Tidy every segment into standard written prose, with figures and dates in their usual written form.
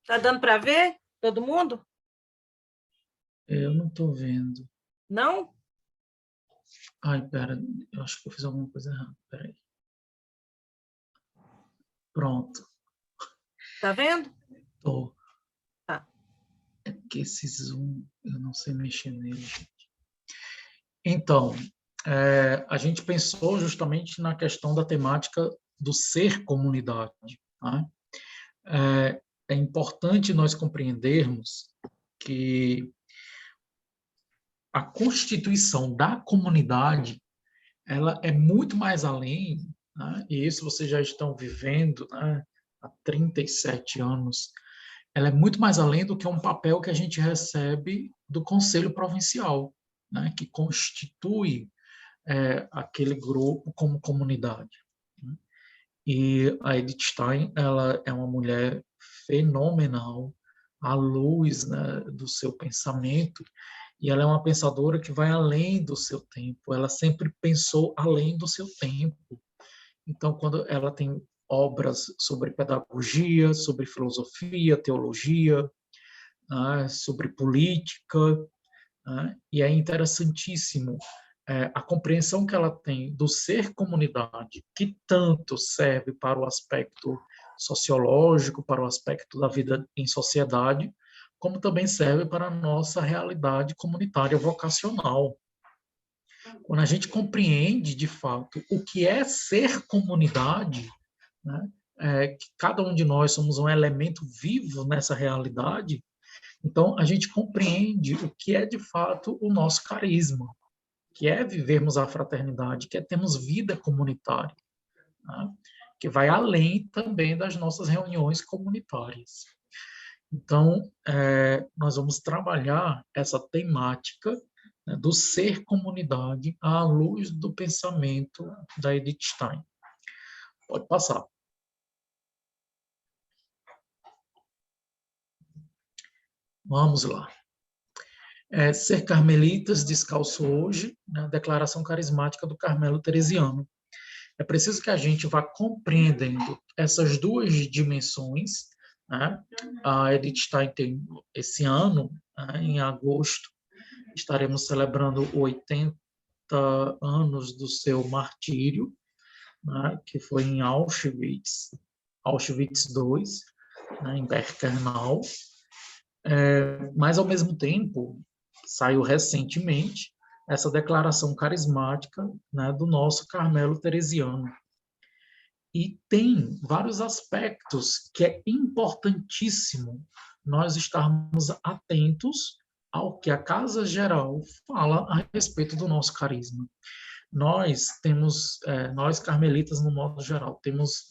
Tá dando para ver? Todo mundo? Eu não estou vendo. Não? Ai, pera, eu acho que eu fiz alguma coisa errada. Peraí. Pronto, Tá vendo? tô. Tá. É porque esse Zoom, eu não sei mexer nele. Então, a gente pensou justamente na questão da temática do ser comunidade. Tá? É importante nós compreendermos que a constituição da comunidade ela é muito mais além, né? E isso vocês já estão vivendo, né? Há 37 anos. Ela é muito mais além do que um papel que a gente recebe do Conselho Provincial, né? Que constitui aquele grupo como comunidade. Né? E a Edith Stein, ela é uma mulher fenomenal, à luz, né, do seu pensamento, e ela é uma pensadora que vai além do seu tempo, ela sempre pensou além do seu tempo. Então, quando ela tem obras sobre pedagogia, sobre filosofia, teologia, né, sobre política, né, e é interessantíssimo a compreensão que ela tem do ser comunidade, que tanto serve para o aspecto sociológico, para o aspecto da vida em sociedade, como também serve para a nossa realidade comunitária vocacional. Quando a gente compreende, de fato, o que é ser comunidade, né, que cada um de nós somos um elemento vivo nessa realidade, então a gente compreende o que é, de fato, o nosso carisma, que é vivermos a fraternidade, que é termos vida comunitária, né, que vai além também das nossas reuniões comunitárias. Então, nós vamos trabalhar essa temática, né, do ser comunidade à luz do pensamento da Edith Stein. Pode passar. Vamos lá. Ser carmelitas descalço hoje, né, declaração carismática do Carmelo Teresiano. É preciso que a gente vá compreendendo essas duas dimensões. Né? A Edith Stein tem, esse ano, né, em agosto, estaremos celebrando 80 anos do seu martírio, né, que foi em Auschwitz, Auschwitz II, né, em Birkenau. Mas, ao mesmo tempo, saiu recentemente essa declaração carismática, né, do nosso Carmelo Teresiano. E tem vários aspectos que é importantíssimo nós estarmos atentos ao que a Casa Geral fala a respeito do nosso carisma. Nós temos, nós carmelitas, no modo geral, temos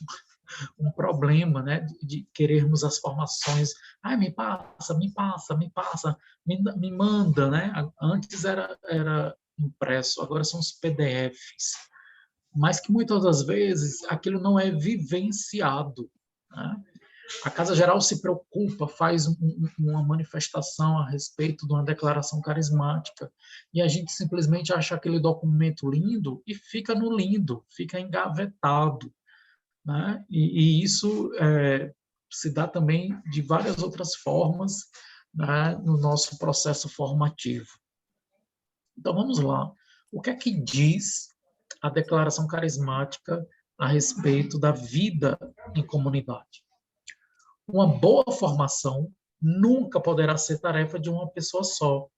um problema, né, de querermos as formações. Ai, me passa, me passa, me passa, me manda, né? Antes era impresso, agora são os PDFs. Mas que muitas das vezes aquilo não é vivenciado, né? A Casa Geral se preocupa, faz uma manifestação a respeito de uma declaração carismática, e a gente simplesmente acha aquele documento lindo e fica no lindo, fica engavetado. Né? E isso se dá também de várias outras formas, né, no nosso processo formativo. Então, vamos lá. O que é que diz a declaração carismática a respeito da vida em comunidade? Uma boa formação nunca poderá ser tarefa de uma pessoa só,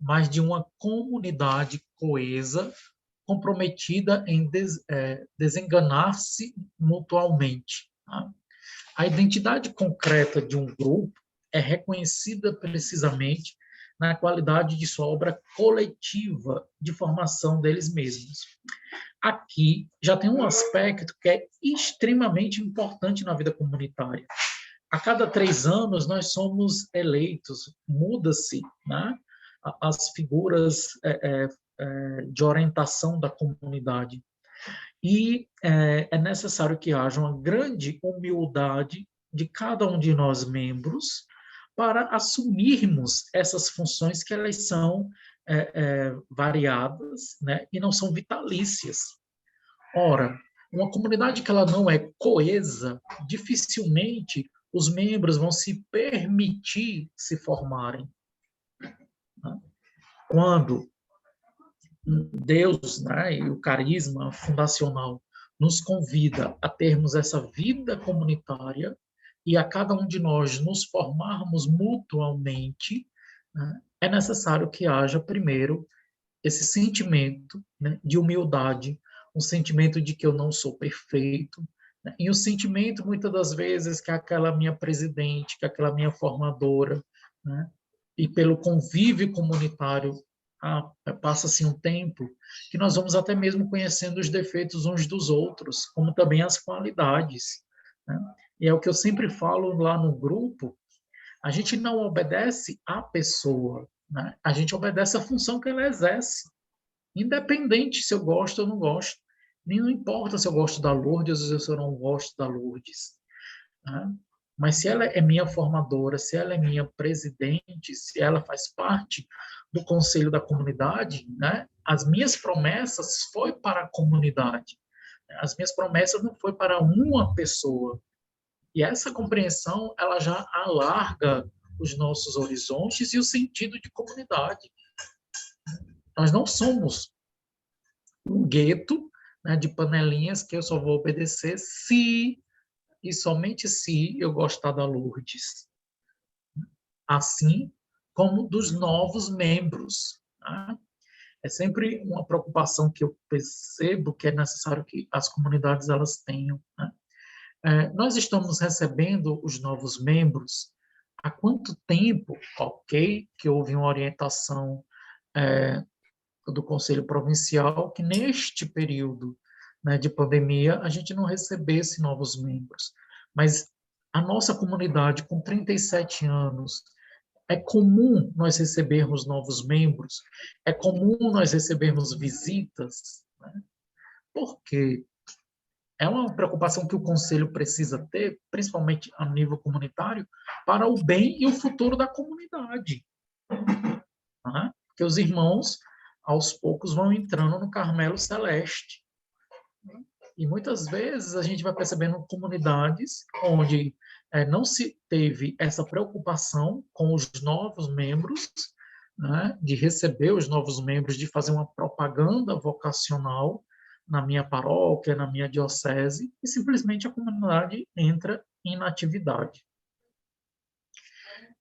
mas de uma comunidade coesa, comprometida em desenganar-se mutualmente. Tá? A identidade concreta de um grupo é reconhecida precisamente na qualidade de sua obra coletiva de formação deles mesmos. Aqui já tem um aspecto que é extremamente importante na vida comunitária. A cada 3 anos nós somos eleitos, muda-se, né, as figuras de orientação da comunidade. E é necessário que haja uma grande humildade de cada um de nós membros para assumirmos essas funções que elas são variadas, né, e não são vitalícias. Ora, uma comunidade que ela não é coesa, dificilmente os membros vão se permitir se formarem. Né? Quando Deus, né, e o carisma fundacional nos convida a termos essa vida comunitária e a cada um de nós nos formarmos mutuamente, né, é necessário que haja primeiro esse sentimento, né, de humildade, um sentimento de que eu não sou perfeito, né, e o sentimento, muitas das vezes, que aquela minha presidente, que aquela minha formadora, né, e pelo convívio comunitário, passa-se um tempo que nós vamos até mesmo conhecendo os defeitos uns dos outros, como também as qualidades. Né? E é o que eu sempre falo lá no grupo, a gente não obedece à pessoa, né? A gente obedece à função que ela exerce, independente se eu gosto ou não gosto. Nem não importa se eu gosto da Lourdes ou se eu não gosto da Lourdes. Né? Mas se ela é minha formadora, se ela é minha presidente, se ela faz parte do conselho da comunidade, né? As minhas promessas foi para a comunidade. As minhas promessas não foi para uma pessoa. E essa compreensão, ela já alarga os nossos horizontes e o sentido de comunidade. Nós não somos um gueto, né, de panelinhas que eu só vou obedecer se e somente se eu gostar da Lourdes. Assim como dos novos membros. Né? É sempre uma preocupação que eu percebo que é necessário que as comunidades elas tenham. Né? Nós estamos recebendo os novos membros há quanto tempo? Ok, que houve uma orientação do Conselho Provincial que neste período, né, de pandemia a gente não recebesse novos membros. Mas a nossa comunidade, com 37 anos, é comum nós recebermos novos membros, é comum nós recebermos visitas, né? Porque é uma preocupação que o Conselho precisa ter, principalmente a nível comunitário, para o bem e o futuro da comunidade. Né? Porque os irmãos, aos poucos, vão entrando no Carmelo Celeste. E muitas vezes a gente vai percebendo comunidades onde não se teve essa preocupação com os novos membros, né, de receber os novos membros, de fazer uma propaganda vocacional na minha paróquia, na minha diocese, e simplesmente a comunidade entra em inatividade.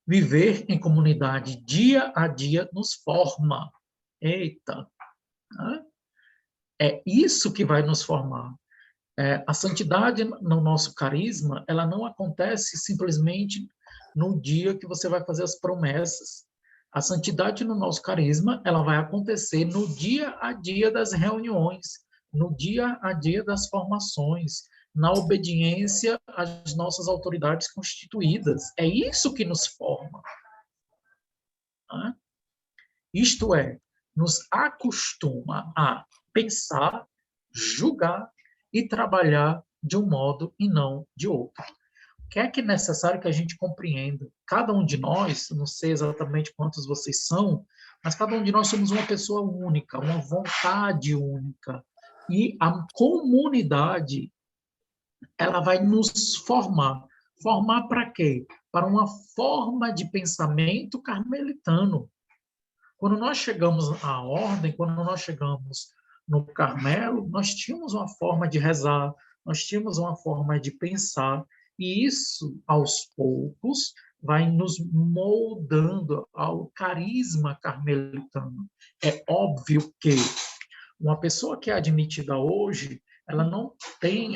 Viver em comunidade dia a dia nos forma. Eita! Né? É isso que vai nos formar. A santidade no nosso carisma, ela não acontece simplesmente no dia que você vai fazer as promessas. A santidade no nosso carisma, ela vai acontecer no dia a dia das reuniões, no dia a dia das formações, na obediência às nossas autoridades constituídas. É isso que nos forma. Né? Isto é, nos acostuma a pensar, julgar e trabalhar de um modo e não de outro. O que é necessário que a gente compreenda? Cada um de nós, não sei exatamente quantos vocês são, mas cada um de nós somos uma pessoa única, uma vontade única. E a comunidade, ela vai nos formar. Formar para quê? Para uma forma de pensamento carmelitano. Quando nós chegamos à ordem, quando nós chegamos no Carmelo, nós tínhamos uma forma de rezar, nós tínhamos uma forma de pensar, e isso, aos poucos, vai nos moldando ao carisma carmelitano. É óbvio que uma pessoa que é admitida hoje, ela não tem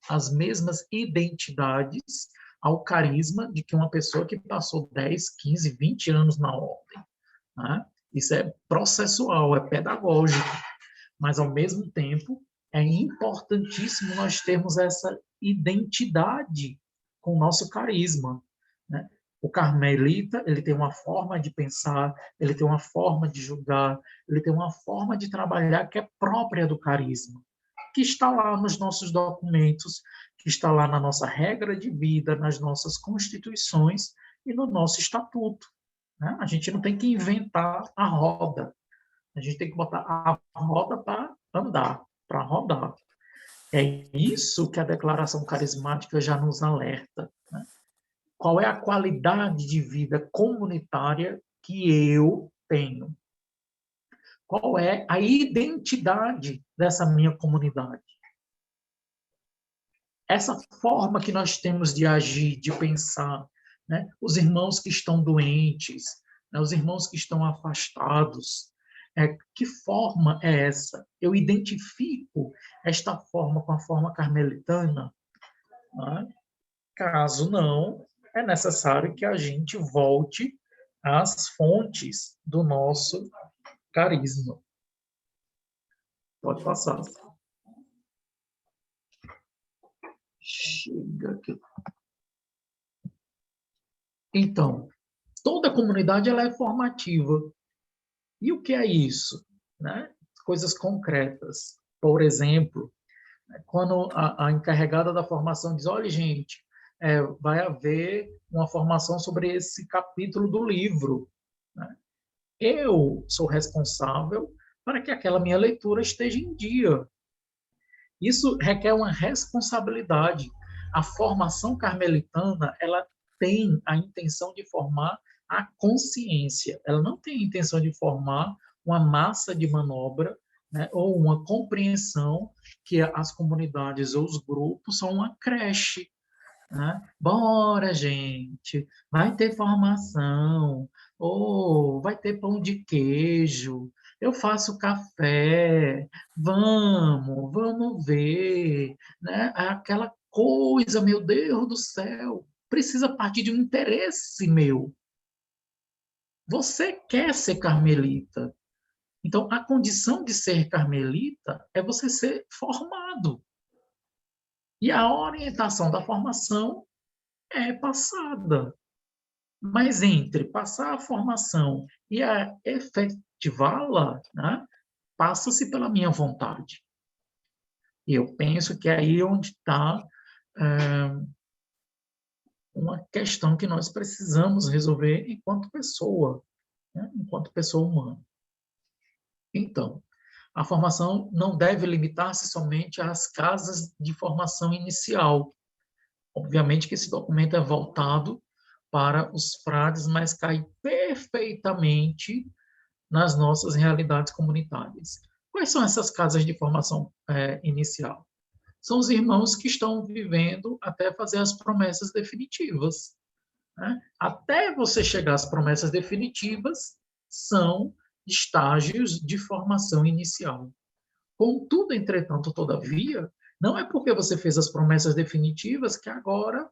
as mesmas identidades ao carisma de que uma pessoa que passou 10, 15, 20 anos na ordem. Né? Isso é processual, é pedagógico, mas, ao mesmo tempo, é importantíssimo nós termos essa identidade com o nosso carisma. Né? O carmelita, ele tem uma forma de pensar, ele tem uma forma de julgar, ele tem uma forma de trabalhar que é própria do carisma, que está lá nos nossos documentos, que está lá na nossa regra de vida, nas nossas constituições e no nosso estatuto. Né? A gente não tem que inventar a roda. A gente tem que botar a roda para andar, para rodar. É isso que a declaração carismática já nos alerta, né? Qual é a qualidade de vida comunitária que eu tenho? Qual é a identidade dessa minha comunidade? Essa forma que nós temos de agir, de pensar, né? Os irmãos que estão doentes, né? Os irmãos que estão afastados, que forma é essa? Eu identifico esta forma com a forma carmelitana? Né? Caso não, é necessário que a gente volte às fontes do nosso carisma. Pode passar. Chega aqui. Então, toda comunidade ela é formativa. E o que é isso? Né? Coisas concretas. Por exemplo, quando a encarregada da formação diz, olha, gente, vai haver uma formação sobre esse capítulo do livro. Né? Eu sou responsável para que aquela minha leitura esteja em dia. Isso requer uma responsabilidade. A formação carmelitana, ela tem a intenção de formar a consciência. Ela não tem a intenção de formar uma massa de manobra, né, ou uma compreensão que as comunidades ou os grupos são uma creche. Né? Bora, gente, vai ter formação, ou vai ter pão de queijo, eu faço café, vamos ver, né? Aquela coisa, meu Deus do céu, precisa partir de um interesse meu. Você quer ser carmelita, então a condição de ser carmelita é você ser formado. E a orientação da formação é passada. Mas entre passar a formação e a efetivá-la, né, passa-se pela minha vontade. E eu penso que é aí onde está uma questão que nós precisamos resolver enquanto pessoa, né, enquanto pessoa humana. Então, a formação não deve limitar-se somente às casas de formação inicial. Obviamente que esse documento é voltado para os frades, mas cai perfeitamente nas nossas realidades comunitárias. Quais são essas casas de formação inicial? São os irmãos que estão vivendo até fazer as promessas definitivas. Né? Até você chegar às promessas definitivas, são estágios de formação inicial. Contudo, entretanto, todavia, não é porque você fez as promessas definitivas que agora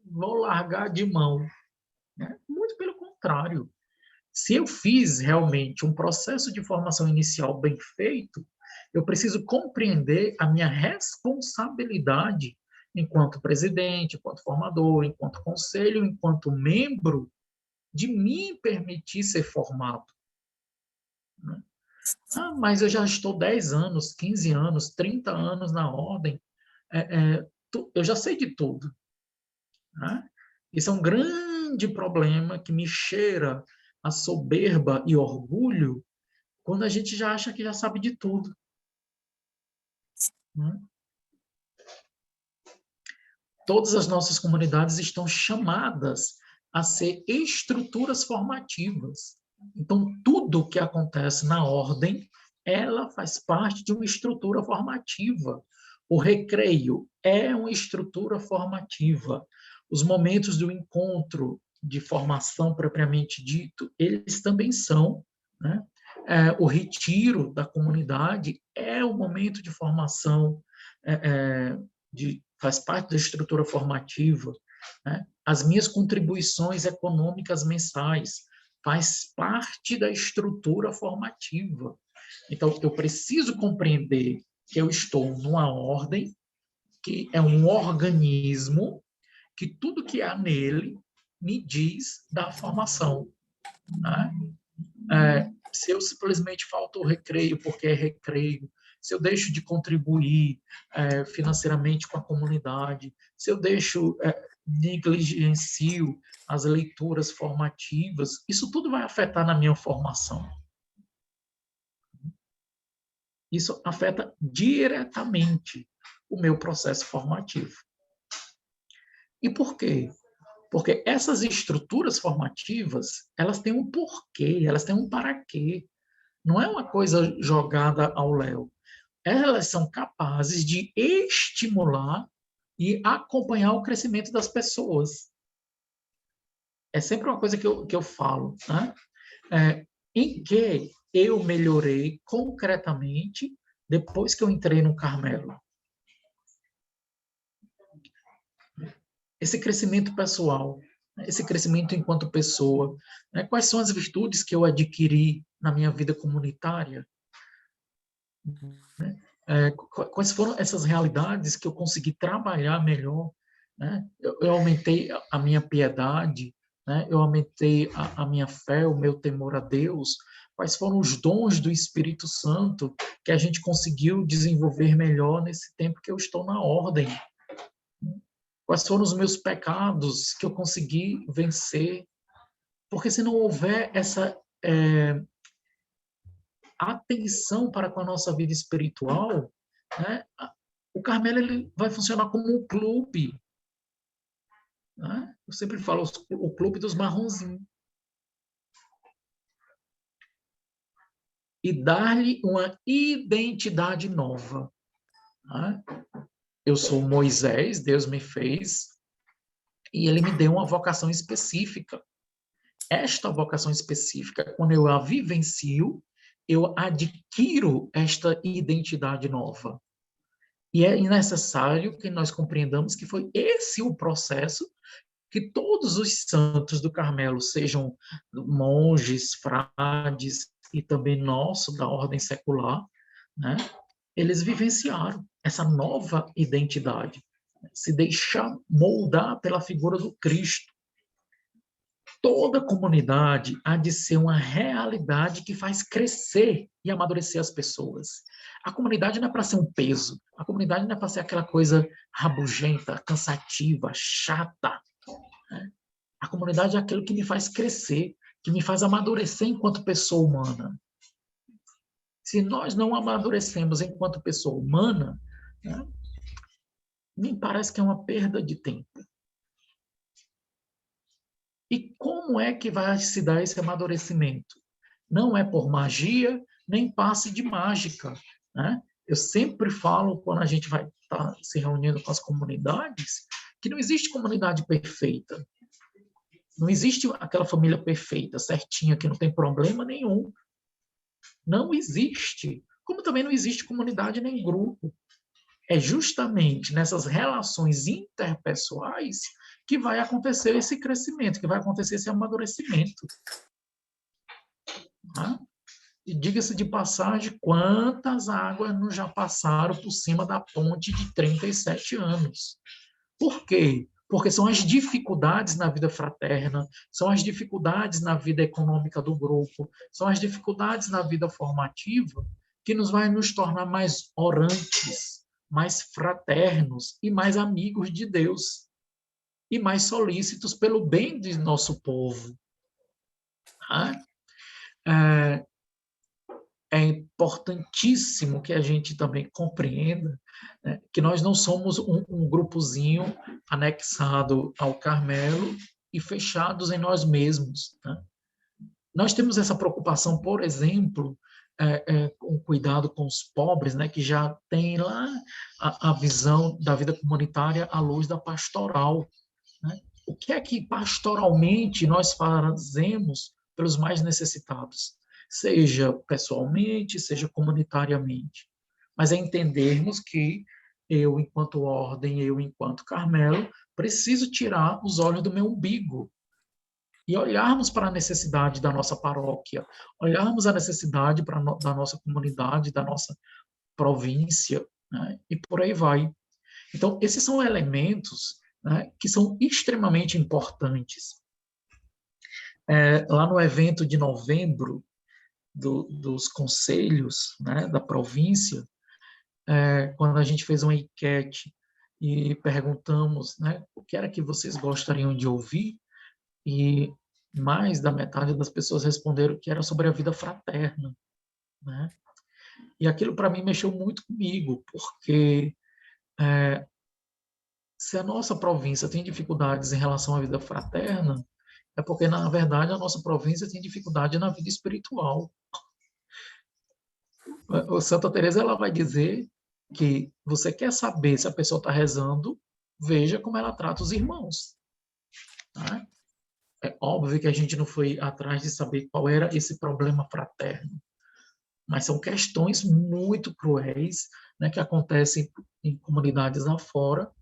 vou largar de mão. Né? Muito pelo contrário. Se eu fiz realmente um processo de formação inicial bem feito, eu preciso compreender a minha responsabilidade enquanto presidente, enquanto formador, enquanto conselho, enquanto membro, de me permitir ser formado. Né? Ah, mas eu já estou 10 anos, 15 anos, 30 anos na ordem, eu já sei de tudo. Né? Isso é um grande problema que me cheira a soberba e orgulho quando a gente já acha que já sabe de tudo. Né? Todas as nossas comunidades estão chamadas a ser estruturas formativas. Então, tudo que acontece na ordem, ela faz parte de uma estrutura formativa. O recreio é uma estrutura formativa. Os momentos do encontro de formação propriamente dito, eles também são. Né? O retiro da comunidade é um momento de formação, faz parte da estrutura formativa. Né? As minhas contribuições econômicas mensais faz parte da estrutura formativa. Então, eu preciso compreender que eu estou numa ordem, que é um organismo, que tudo que há nele me diz da formação. Né? Se eu simplesmente falto o recreio porque é recreio, se eu deixo de contribuir financeiramente com a comunidade, se eu negligencio as leituras formativas, isso tudo vai afetar na minha formação. Isso afeta diretamente o meu processo formativo. E por quê? Porque essas estruturas formativas, elas têm um porquê, elas têm um para quê. Não é uma coisa jogada ao léu. Elas são capazes de estimular e acompanhar o crescimento das pessoas. É sempre uma coisa que eu falo, né? Em que eu melhorei concretamente depois que eu entrei no Carmelo. Esse crescimento pessoal, esse crescimento enquanto pessoa, né? Quais são as virtudes que eu adquiri na minha vida comunitária? Né? Quais foram essas realidades que eu consegui trabalhar melhor? Né? Eu aumentei a minha piedade, né? Eu aumentei a minha fé, o meu temor a Deus. Quais foram os dons do Espírito Santo que a gente conseguiu desenvolver melhor nesse tempo que eu estou na ordem? Quais foram os meus pecados que eu consegui vencer? Porque se não houver essa atenção para com a nossa vida espiritual, né, o Carmelo ele vai funcionar como um clube. Né? Eu sempre falo o clube dos marronzinhos. E dar-lhe uma identidade nova. Né? Eu sou Moisés, Deus me fez, e ele me deu uma vocação específica. Esta vocação específica, quando eu a vivencio, eu adquiro esta identidade nova. E é necessário que nós compreendamos que foi esse o processo que todos os santos do Carmelo, sejam monges, frades e também nosso da ordem secular, né, eles vivenciaram essa nova identidade, se deixar moldar pela figura do Cristo. Toda comunidade há de ser uma realidade que faz crescer e amadurecer as pessoas. A comunidade não é para ser um peso, a comunidade não é para ser aquela coisa rabugenta, cansativa, chata. Né? A comunidade é aquilo que me faz crescer, que me faz amadurecer enquanto pessoa humana. Se nós não amadurecemos enquanto pessoa humana, né, me parece que é uma perda de tempo. E como é que vai se dar esse amadurecimento? Não é por magia, nem passe de mágica. Né? Eu sempre falo, quando a gente vai estar se reunindo com as comunidades, que não existe comunidade perfeita. Não existe aquela família perfeita, certinha, que não tem problema nenhum. Não existe. Como também não existe comunidade nem grupo. É justamente nessas relações interpessoais que vai acontecer esse crescimento, que vai acontecer esse amadurecimento. Tá? E diga-se de passagem, quantas águas não já passaram por cima da ponte de 37 anos. Por quê? Porque são as dificuldades na vida fraterna, são as dificuldades na vida econômica do grupo, são as dificuldades na vida formativa que nos tornar mais orantes, mais fraternos e mais amigos de Deus e mais solícitos pelo bem de nosso povo. Tá? É importantíssimo que a gente também compreenda, né, que nós não somos um grupozinho anexado ao Carmelo e fechados em nós mesmos. Né? Nós temos essa preocupação, por exemplo, com cuidado com os pobres, né, que já tem lá a visão da vida comunitária à luz da pastoral. Né? O que é que pastoralmente nós fazemos pelos mais necessitados? Seja pessoalmente, seja comunitariamente. Mas é entendermos que eu, enquanto ordem, eu, enquanto Carmelo, preciso tirar os olhos do meu umbigo e olharmos para a necessidade da nossa paróquia, olharmos a necessidade da nossa comunidade, da nossa província, né? E por aí vai. Então, esses são elementos, né, que são extremamente importantes. Lá no evento de novembro dos conselhos, né, da província, quando a gente fez uma enquete e perguntamos, né, o que era que vocês gostariam de ouvir, e mais da metade das pessoas responderam que era sobre a vida fraterna. Né? E aquilo para mim mexeu muito comigo, porque Se a nossa província tem dificuldades em relação à vida fraterna, é porque, na verdade, a nossa província tem dificuldade na vida espiritual. A Santa Teresa ela vai dizer que você quer saber se a pessoa está rezando, veja como ela trata os irmãos. Tá? É óbvio que a gente não foi atrás de saber qual era esse problema fraterno, mas são questões muito cruéis, né, que acontecem em comunidades afora,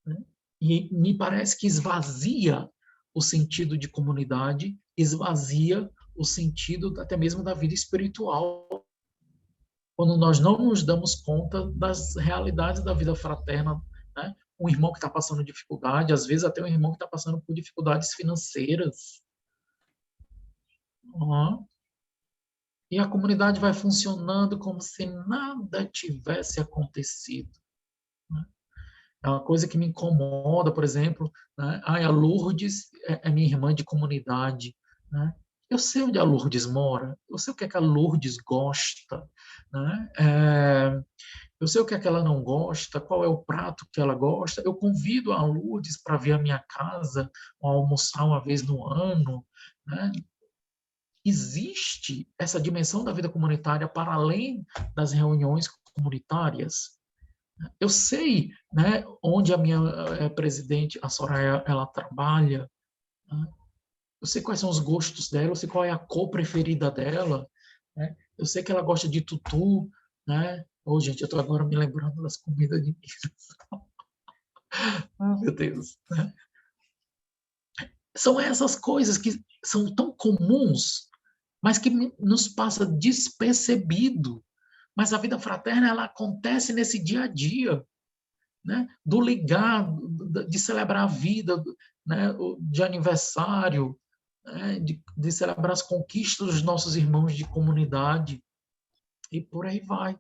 né, e me parece que esvazia o sentido de comunidade, esvazia o sentido até mesmo da vida espiritual, quando nós não nos damos conta das realidades da vida fraterna, né? Um irmão que está passando dificuldade, às vezes até um irmão que está passando por dificuldades financeiras. Uhum. E a comunidade vai funcionando como se nada tivesse acontecido. Né? É uma coisa que me incomoda, por exemplo, né? A Lourdes é minha irmã de comunidade. Né? Eu sei onde a Lourdes mora, eu sei o que é que a Lourdes gosta. Né? Eu sei o que é que ela não gosta, qual é o prato que ela gosta. Eu convido a Lourdes para vir à minha casa, almoçar uma vez no ano. Né? Existe essa dimensão da vida comunitária para além das reuniões comunitárias. Eu sei, né, onde a minha presidente, a Soraya, ela trabalha. Né? Eu sei quais são os gostos dela, eu sei qual é a cor preferida dela. Né? Eu sei que ela gosta de tutu, né? Oh, gente, eu estou agora me lembrando das comidas de Minas. Ah, meu Deus. Né? São essas coisas que são tão comuns, mas que nos passa despercebido. Mas a vida fraterna, ela acontece nesse dia a dia, né? Do ligar, de celebrar a vida, né? De aniversário, né? De celebrar as conquistas dos nossos irmãos de comunidade, e por aí vai.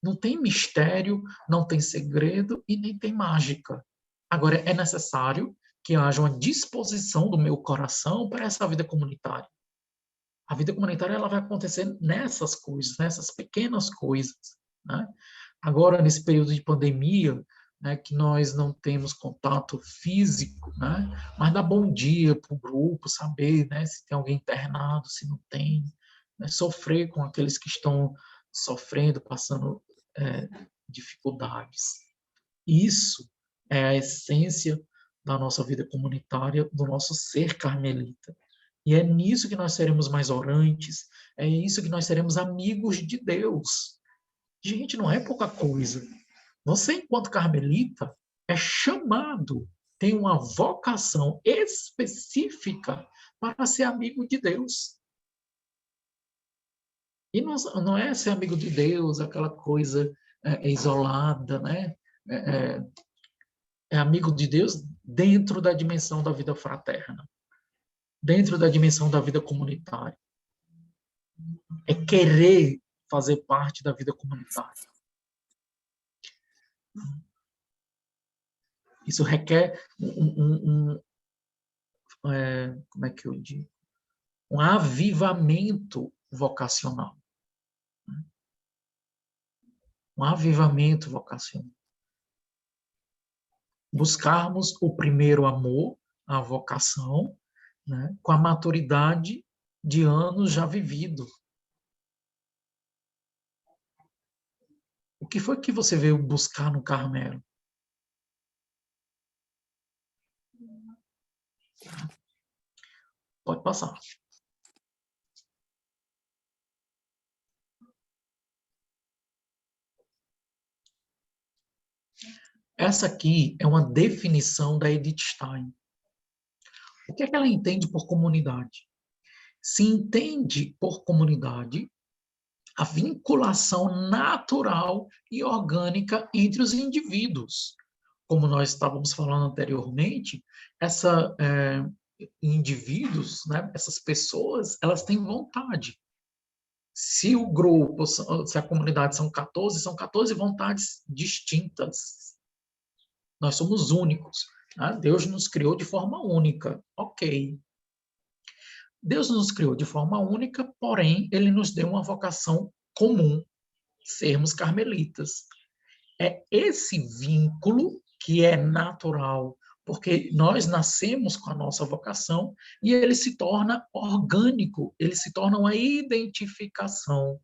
Não tem mistério, não tem segredo e nem tem mágica. Agora, é necessário que haja uma disposição do meu coração para essa vida comunitária. A vida comunitária ela vai acontecer nessas coisas, nessas pequenas coisas. Né? Agora, nesse período de pandemia, né, que nós não temos contato físico, né, mas dá bom dia para o grupo, saber, né, se tem alguém internado, se não tem, né, sofrer com aqueles que estão sofrendo, passando dificuldades. Isso é a essência da nossa vida comunitária, do nosso ser carmelita. E é nisso que nós seremos mais orantes, é isso que nós seremos amigos de Deus. Gente, não é pouca coisa. Você, enquanto carmelita, é chamado, tem uma vocação específica para ser amigo de Deus. E não é ser amigo de Deus, aquela coisa isolada, né? É, é amigo de Deus dentro da dimensão da vida fraterna, dentro da dimensão da vida comunitária. É querer fazer parte da vida comunitária. Isso requer como é que eu digo? Um avivamento vocacional. Um avivamento vocacional. Buscarmos o primeiro amor, a vocação, né, com a maturidade de anos já vivido. O que foi que você veio buscar no Carmelo? Pode passar. Essa aqui é uma definição da Edith Stein. O que é que ela entende por comunidade? Se entende por comunidade a vinculação natural e orgânica entre os indivíduos. Como nós estávamos falando anteriormente, essa indivíduos, né, essas pessoas, elas têm vontade. Se o grupo, se a comunidade são 14 vontades distintas. Nós somos únicos. Né? Deus nos criou de forma única. Ok. Deus nos criou de forma única, porém, ele nos deu uma vocação comum, sermos carmelitas. É esse vínculo que é natural, porque nós nascemos com a nossa vocação e ele se torna orgânico, ele se torna uma identificação.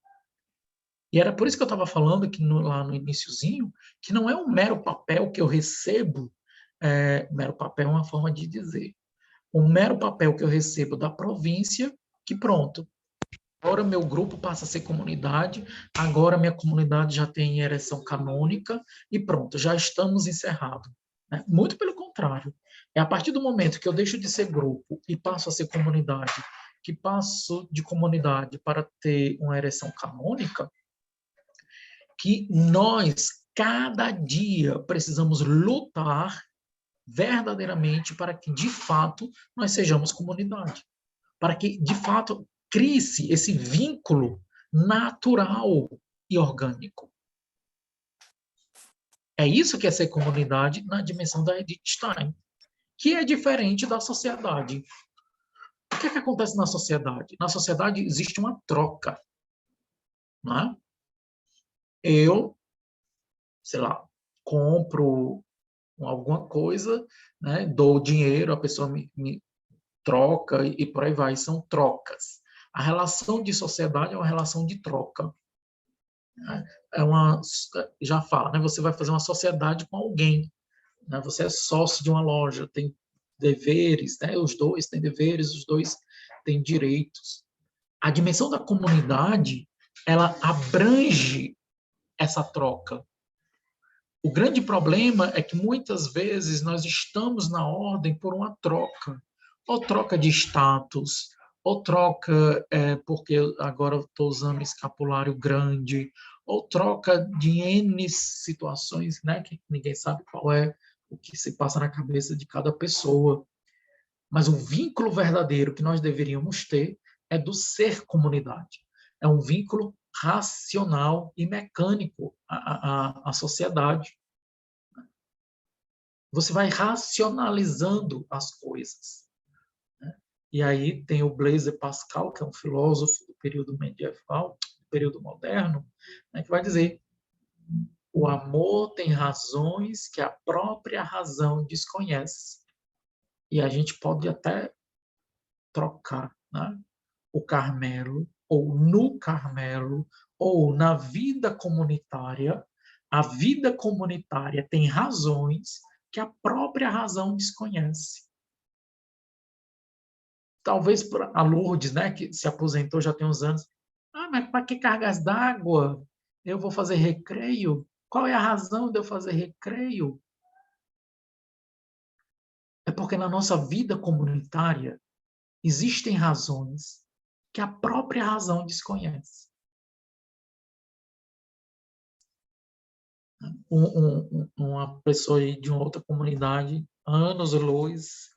E era por isso que eu estava falando que lá no iniciozinho, que não é um mero papel que eu recebo, mero papel é uma forma de dizer, um mero papel que eu recebo da província, que pronto, agora meu grupo passa a ser comunidade, agora minha comunidade já tem ereção canônica e pronto, já estamos encerrados. Né? Muito pelo contrário. É a partir do momento que eu deixo de ser grupo e passo a ser comunidade, que passo de comunidade para ter uma ereção canônica, que nós, cada dia, precisamos lutar verdadeiramente para que, de fato, nós sejamos comunidade. Para que, de fato, crie-se esse vínculo natural e orgânico. É isso que é ser comunidade na dimensão da Edith Stein, que é diferente da sociedade. O que é que acontece na sociedade? Na sociedade existe uma troca. Não é? Eu, sei lá, compro alguma coisa, né, dou dinheiro, a pessoa me troca e por aí vai, são trocas. A relação de sociedade é uma relação de troca. Né? Já fala, né, você vai fazer uma sociedade com alguém, né, você é sócio de uma loja, tem deveres, né, os dois têm deveres, os dois têm direitos. A dimensão da comunidade, ela abrange essa troca. O grande problema é que muitas vezes nós estamos na ordem por uma troca, ou troca de status, ou troca porque agora estou usando escapulário grande, ou troca de N situações, né, que ninguém sabe qual é o que se passa na cabeça de cada pessoa. Mas o vínculo verdadeiro que nós deveríamos ter é do ser comunidade. É um vínculo racional e mecânico à sociedade. Você vai racionalizando as coisas. Né? E aí tem o Blaise Pascal, que é um filósofo do período medieval, do período moderno, né, que vai dizer: o amor tem razões que a própria razão desconhece. E a gente pode até trocar, né? O Carmelo, ou no Carmelo, ou na vida comunitária. A vida comunitária tem razões que a própria razão desconhece. Talvez a Lourdes, né, que se aposentou já tem uns anos. Ah, mas para que cargas d'água? Eu vou fazer recreio? Qual é a razão de eu fazer recreio? É porque na nossa vida comunitária existem razões que a própria razão desconhece. Uma pessoa de uma outra comunidade, anos-luz,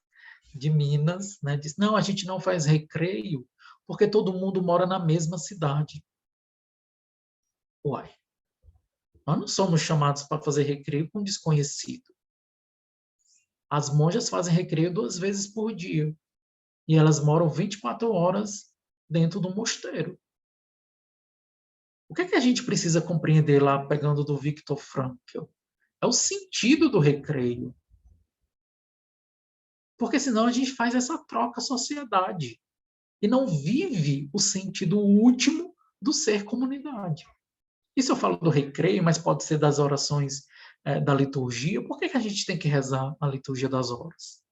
de Minas, né, disse: não, a gente não faz recreio porque todo mundo mora na mesma cidade. Uai, nós não somos chamados para fazer recreio com desconhecido. As monjas fazem recreio 2 vezes por dia. E elas moram 24 horas dentro do mosteiro. O que é que a gente precisa compreender lá, pegando do Viktor Frankl? É o sentido do recreio. Porque senão a gente faz essa troca sociedade e não vive o sentido último do ser comunidade. Isso eu falo do recreio, mas pode ser das orações da liturgia. Por que a gente tem que rezar a liturgia das horas?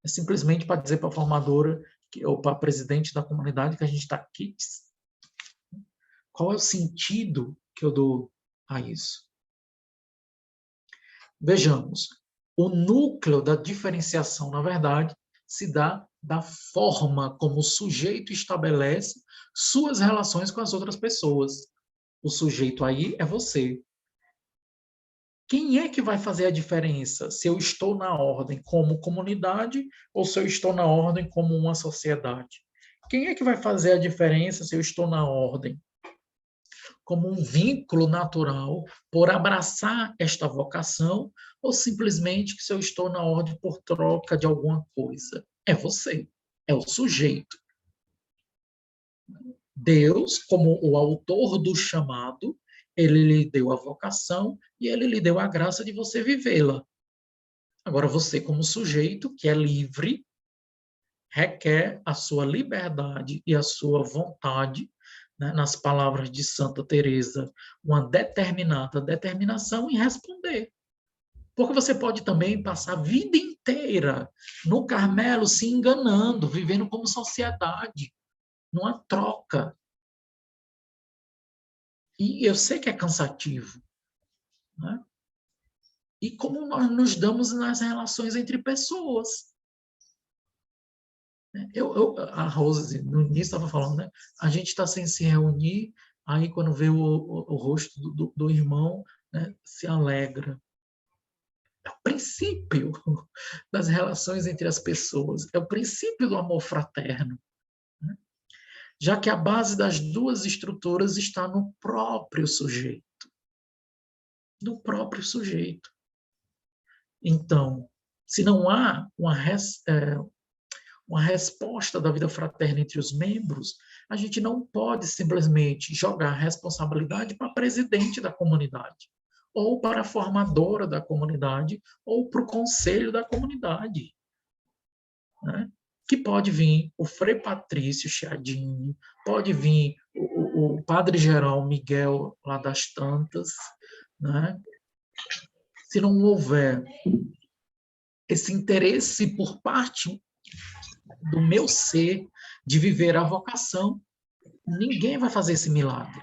É simplesmente para dizer para a formadora ou para a presidente da comunidade que a gente está aqui. Qual é o sentido que eu dou a isso? Vejamos, o núcleo da diferenciação, na verdade, se dá da forma como o sujeito estabelece suas relações com as outras pessoas. O sujeito aí é você. Quem é que vai fazer a diferença se eu estou na ordem como comunidade ou se eu estou na ordem como uma sociedade? Quem é que vai fazer a diferença se eu estou na ordem como um vínculo natural por abraçar esta vocação ou simplesmente se eu estou na ordem por troca de alguma coisa? É você, é o sujeito. Deus, como o autor do chamado, ele lhe deu a vocação e ele lhe deu a graça de você vivê-la. Agora, você, como sujeito que é livre, requer a sua liberdade e a sua vontade, né, nas palavras de Santa Teresa, uma determinada determinação em responder. Porque você pode também passar a vida inteira no Carmelo se enganando, vivendo como sociedade, numa troca. E eu sei que é cansativo, né? E como nós nos damos nas relações entre pessoas. A Rose, no início, estava falando, né? A gente está sem se reunir, aí quando vê o rosto do irmão, né, se alegra. É o princípio das relações entre as pessoas, é o princípio do amor fraterno, né? Já que a base das duas estruturas está no próprio sujeito. No próprio sujeito. Então, se não há uma resposta da vida fraterna entre os membros, a gente não pode simplesmente jogar a responsabilidade para a presidente da comunidade, ou para a formadora da comunidade, ou para o conselho da comunidade, né? Que pode vir o Frei Patrício Chiadinho, pode vir o Padre Geral Miguel lá das Tantas, né? Se não houver esse interesse por parte do meu ser de viver a vocação, ninguém vai fazer esse milagre.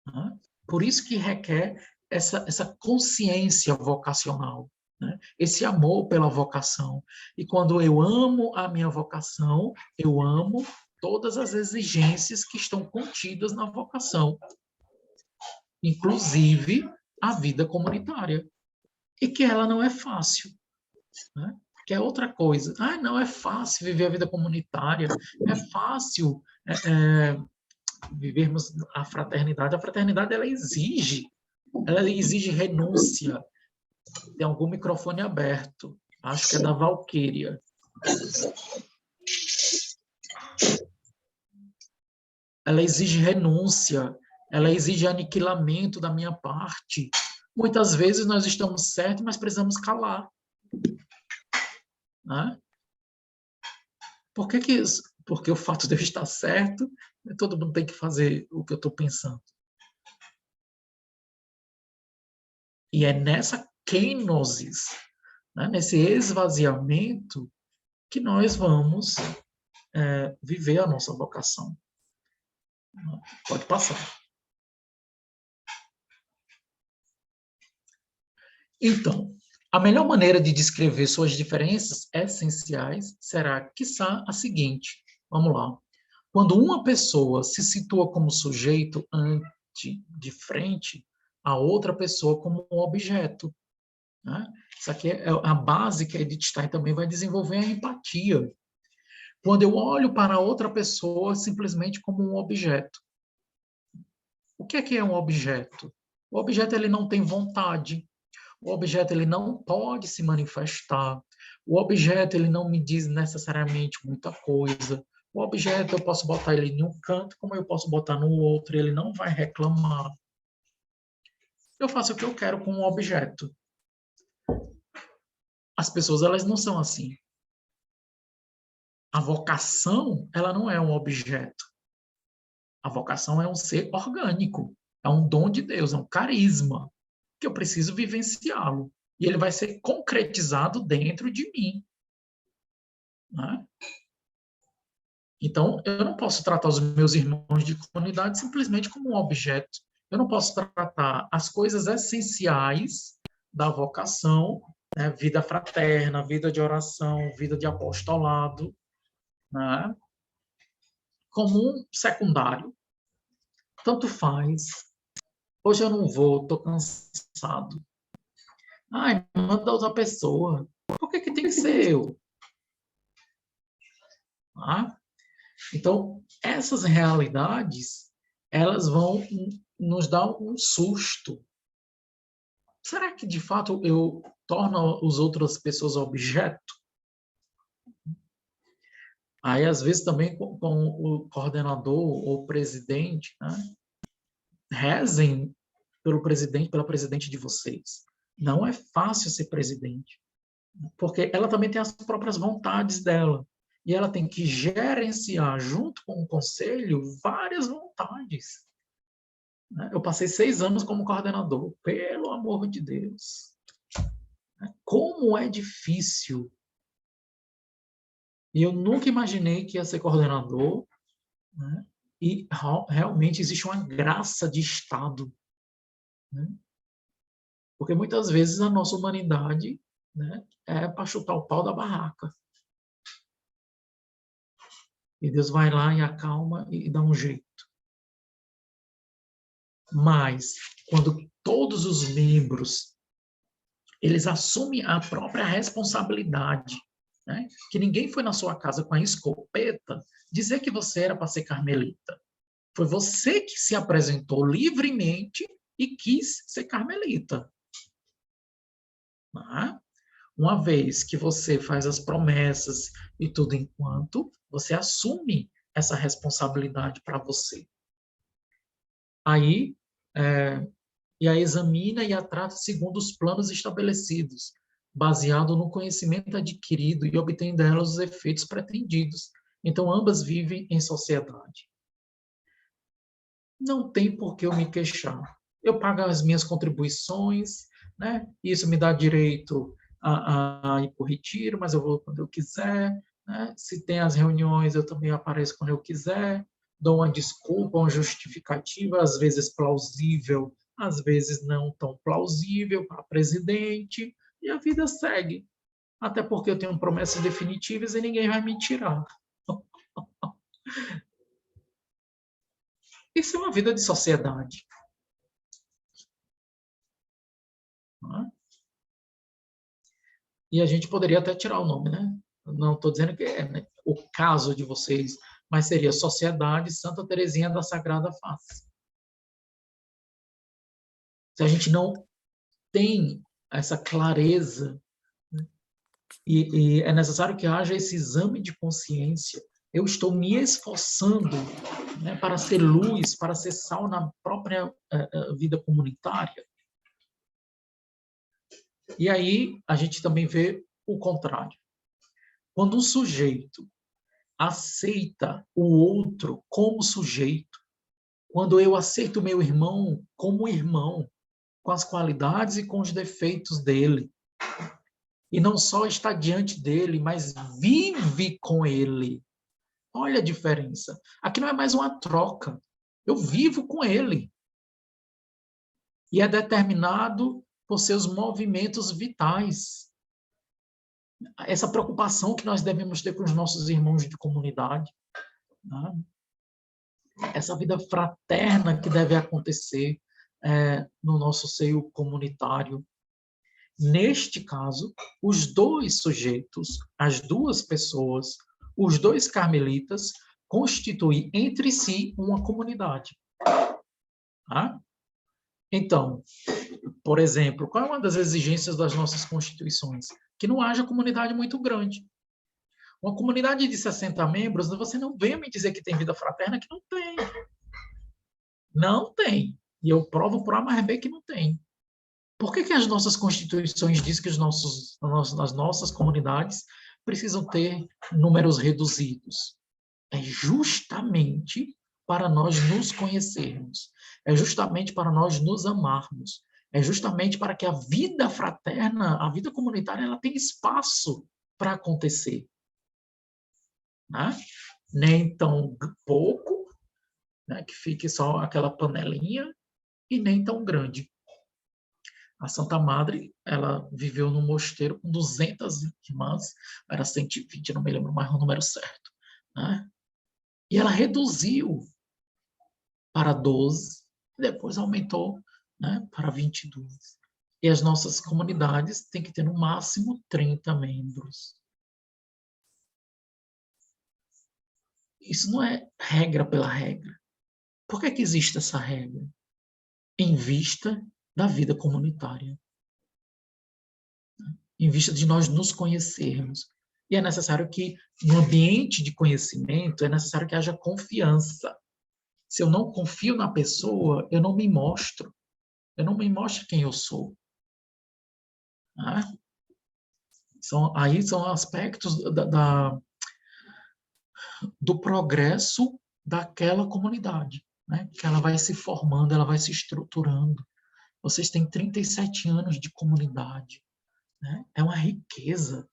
Né? Por isso que requer essa consciência vocacional, né? Esse amor pela vocação. E quando eu amo a minha vocação, eu amo todas as exigências que estão contidas na vocação, inclusive a vida comunitária. E que ela não é fácil, né? Que é outra coisa. Ah, não é fácil viver a vida comunitária, é fácil vivermos a fraternidade. A fraternidade, ela exige renúncia. Tem algum microfone aberto. Acho que é da Valquíria. Ela exige renúncia, ela exige aniquilamento da minha parte. Muitas vezes nós estamos certos, mas precisamos calar. Né? Por que isso? Porque o fato de eu estar certo, todo mundo tem que fazer o que eu estou pensando. E é nessa kenosis, né, nesse esvaziamento, que nós vamos viver a nossa vocação. Pode passar. Então, a melhor maneira de descrever suas diferenças essenciais será, quiçá, a seguinte. Vamos lá. Quando uma pessoa se situa como sujeito de frente a outra pessoa como um objeto, né? Isso aqui é a base que a Edith Stein também vai desenvolver, a empatia. Quando eu olho para outra pessoa simplesmente como um objeto. O que é um objeto? O objeto, ele não tem vontade. O objeto, ele não pode se manifestar. O objeto, ele não me diz necessariamente muita coisa. O objeto, eu posso botar ele em um canto, como eu posso botar no outro, e ele não vai reclamar. Eu faço o que eu quero com o objeto. As pessoas, elas não são assim. A vocação, ela não é um objeto. A vocação é um ser orgânico. É um dom de Deus, é um carisma, que eu preciso vivenciá-lo. E ele vai ser concretizado dentro de mim. Né? Então, eu não posso tratar os meus irmãos de comunidade simplesmente como um objeto. Eu não posso tratar as coisas essenciais da vocação, né? Vida fraterna, vida de oração, vida de apostolado, né? Como um secundário. Tanto faz. Hoje eu não vou, estou cansado. Ai, manda outra pessoa. Por que tem que ser eu? Tá? Então, essas realidades, elas vão nos dar um susto. Será que, de fato, eu torno as outras pessoas objeto? Aí, às vezes, também com o coordenador ou o presidente, né? rezem pelo presidente, pela presidente de vocês. Não é fácil ser presidente, porque ela também tem as próprias vontades dela. E ela tem que gerenciar, junto com o conselho, várias vontades. Eu passei 6 anos como coordenador, pelo amor de Deus. Como é difícil. E eu nunca imaginei que ia ser coordenador, né? E realmente existe uma graça de Estado, né? Porque muitas vezes a nossa humanidade, né, é para chutar o pau da barraca. E Deus vai lá e acalma e dá um jeito. Mas, quando todos os membros eles assumem a própria responsabilidade, né? Que ninguém foi na sua casa com a escopeta dizer que você era para ser carmelita. Foi você que se apresentou livremente e quis ser carmelita. Né? Uma vez que você faz as promessas e tudo enquanto, você assume essa responsabilidade para você. Aí, e a examina e a trata segundo os planos estabelecidos, baseado no conhecimento adquirido e obtém delas os efeitos pretendidos. Então, ambas vivem em sociedade. Não tem por que eu me queixar. Eu pago as minhas contribuições, né? Isso me dá direito a ir para o retiro, mas eu vou quando eu quiser. Né? Se tem as reuniões, eu também apareço quando eu quiser. Dou uma desculpa, uma justificativa, às vezes plausível, às vezes não tão plausível para presidente, e a vida segue. Até porque eu tenho promessas definitivas e ninguém vai me tirar. Isso é uma vida de sociedade. Não é? E a gente poderia até tirar o nome, né? Não estou dizendo que é, né, o caso de vocês, mas seria Sociedade Santa Teresinha da Sagrada Face. Se a gente não tem essa clareza, né, e é necessário que haja esse exame de consciência. Eu estou me esforçando, né, para ser luz, para ser sal na própria vida comunitária. E aí a gente também vê o contrário. Quando um sujeito aceita o outro como sujeito, quando eu aceito o meu irmão como irmão, com as qualidades e com os defeitos dele, e não só está diante dele, mas vive com ele. Olha a diferença. Aqui não é mais uma troca. Eu vivo com ele. E é determinado por seus movimentos vitais. Essa preocupação que nós devemos ter com os nossos irmãos de comunidade. Né? Essa vida fraterna que deve acontecer no nosso seio comunitário. Neste caso, os dois sujeitos, as duas pessoas, os dois carmelitas, constituem entre si uma comunidade. Tá? Então, por exemplo, qual é uma das exigências das nossas constituições? Que não haja comunidade muito grande. Uma comunidade de 60 membros, você não venha me dizer que tem vida fraterna, que não tem. Não tem. E eu provo por A mais B que não tem. Por que as nossas constituições dizem que as nossas comunidades precisam ter números reduzidos? É justamente para nós nos conhecermos. É justamente para nós nos amarmos. É justamente para que a vida fraterna, a vida comunitária, ela tenha espaço para acontecer. Né? Nem tão pouco, né, que fique só aquela panelinha, e nem tão grande. A Santa Madre, ela viveu num mosteiro com 200 irmãs, era 120, não me lembro mais o número certo. Né? E ela reduziu para 12, depois aumentou, né, para 22. E as nossas comunidades têm que ter no máximo 30 membros. Isso não é regra pela regra. Por que existe essa regra? Em vista da vida comunitária. Em vista de nós nos conhecermos. E é necessário que, no ambiente de conhecimento, é necessário que haja confiança. Se eu não confio na pessoa, eu não me mostro. Eu não me mostro quem eu sou. Né? Aí são aspectos do progresso daquela comunidade, né? Que ela vai se formando, ela vai se estruturando. Vocês têm 37 anos de comunidade. Né? É uma riqueza,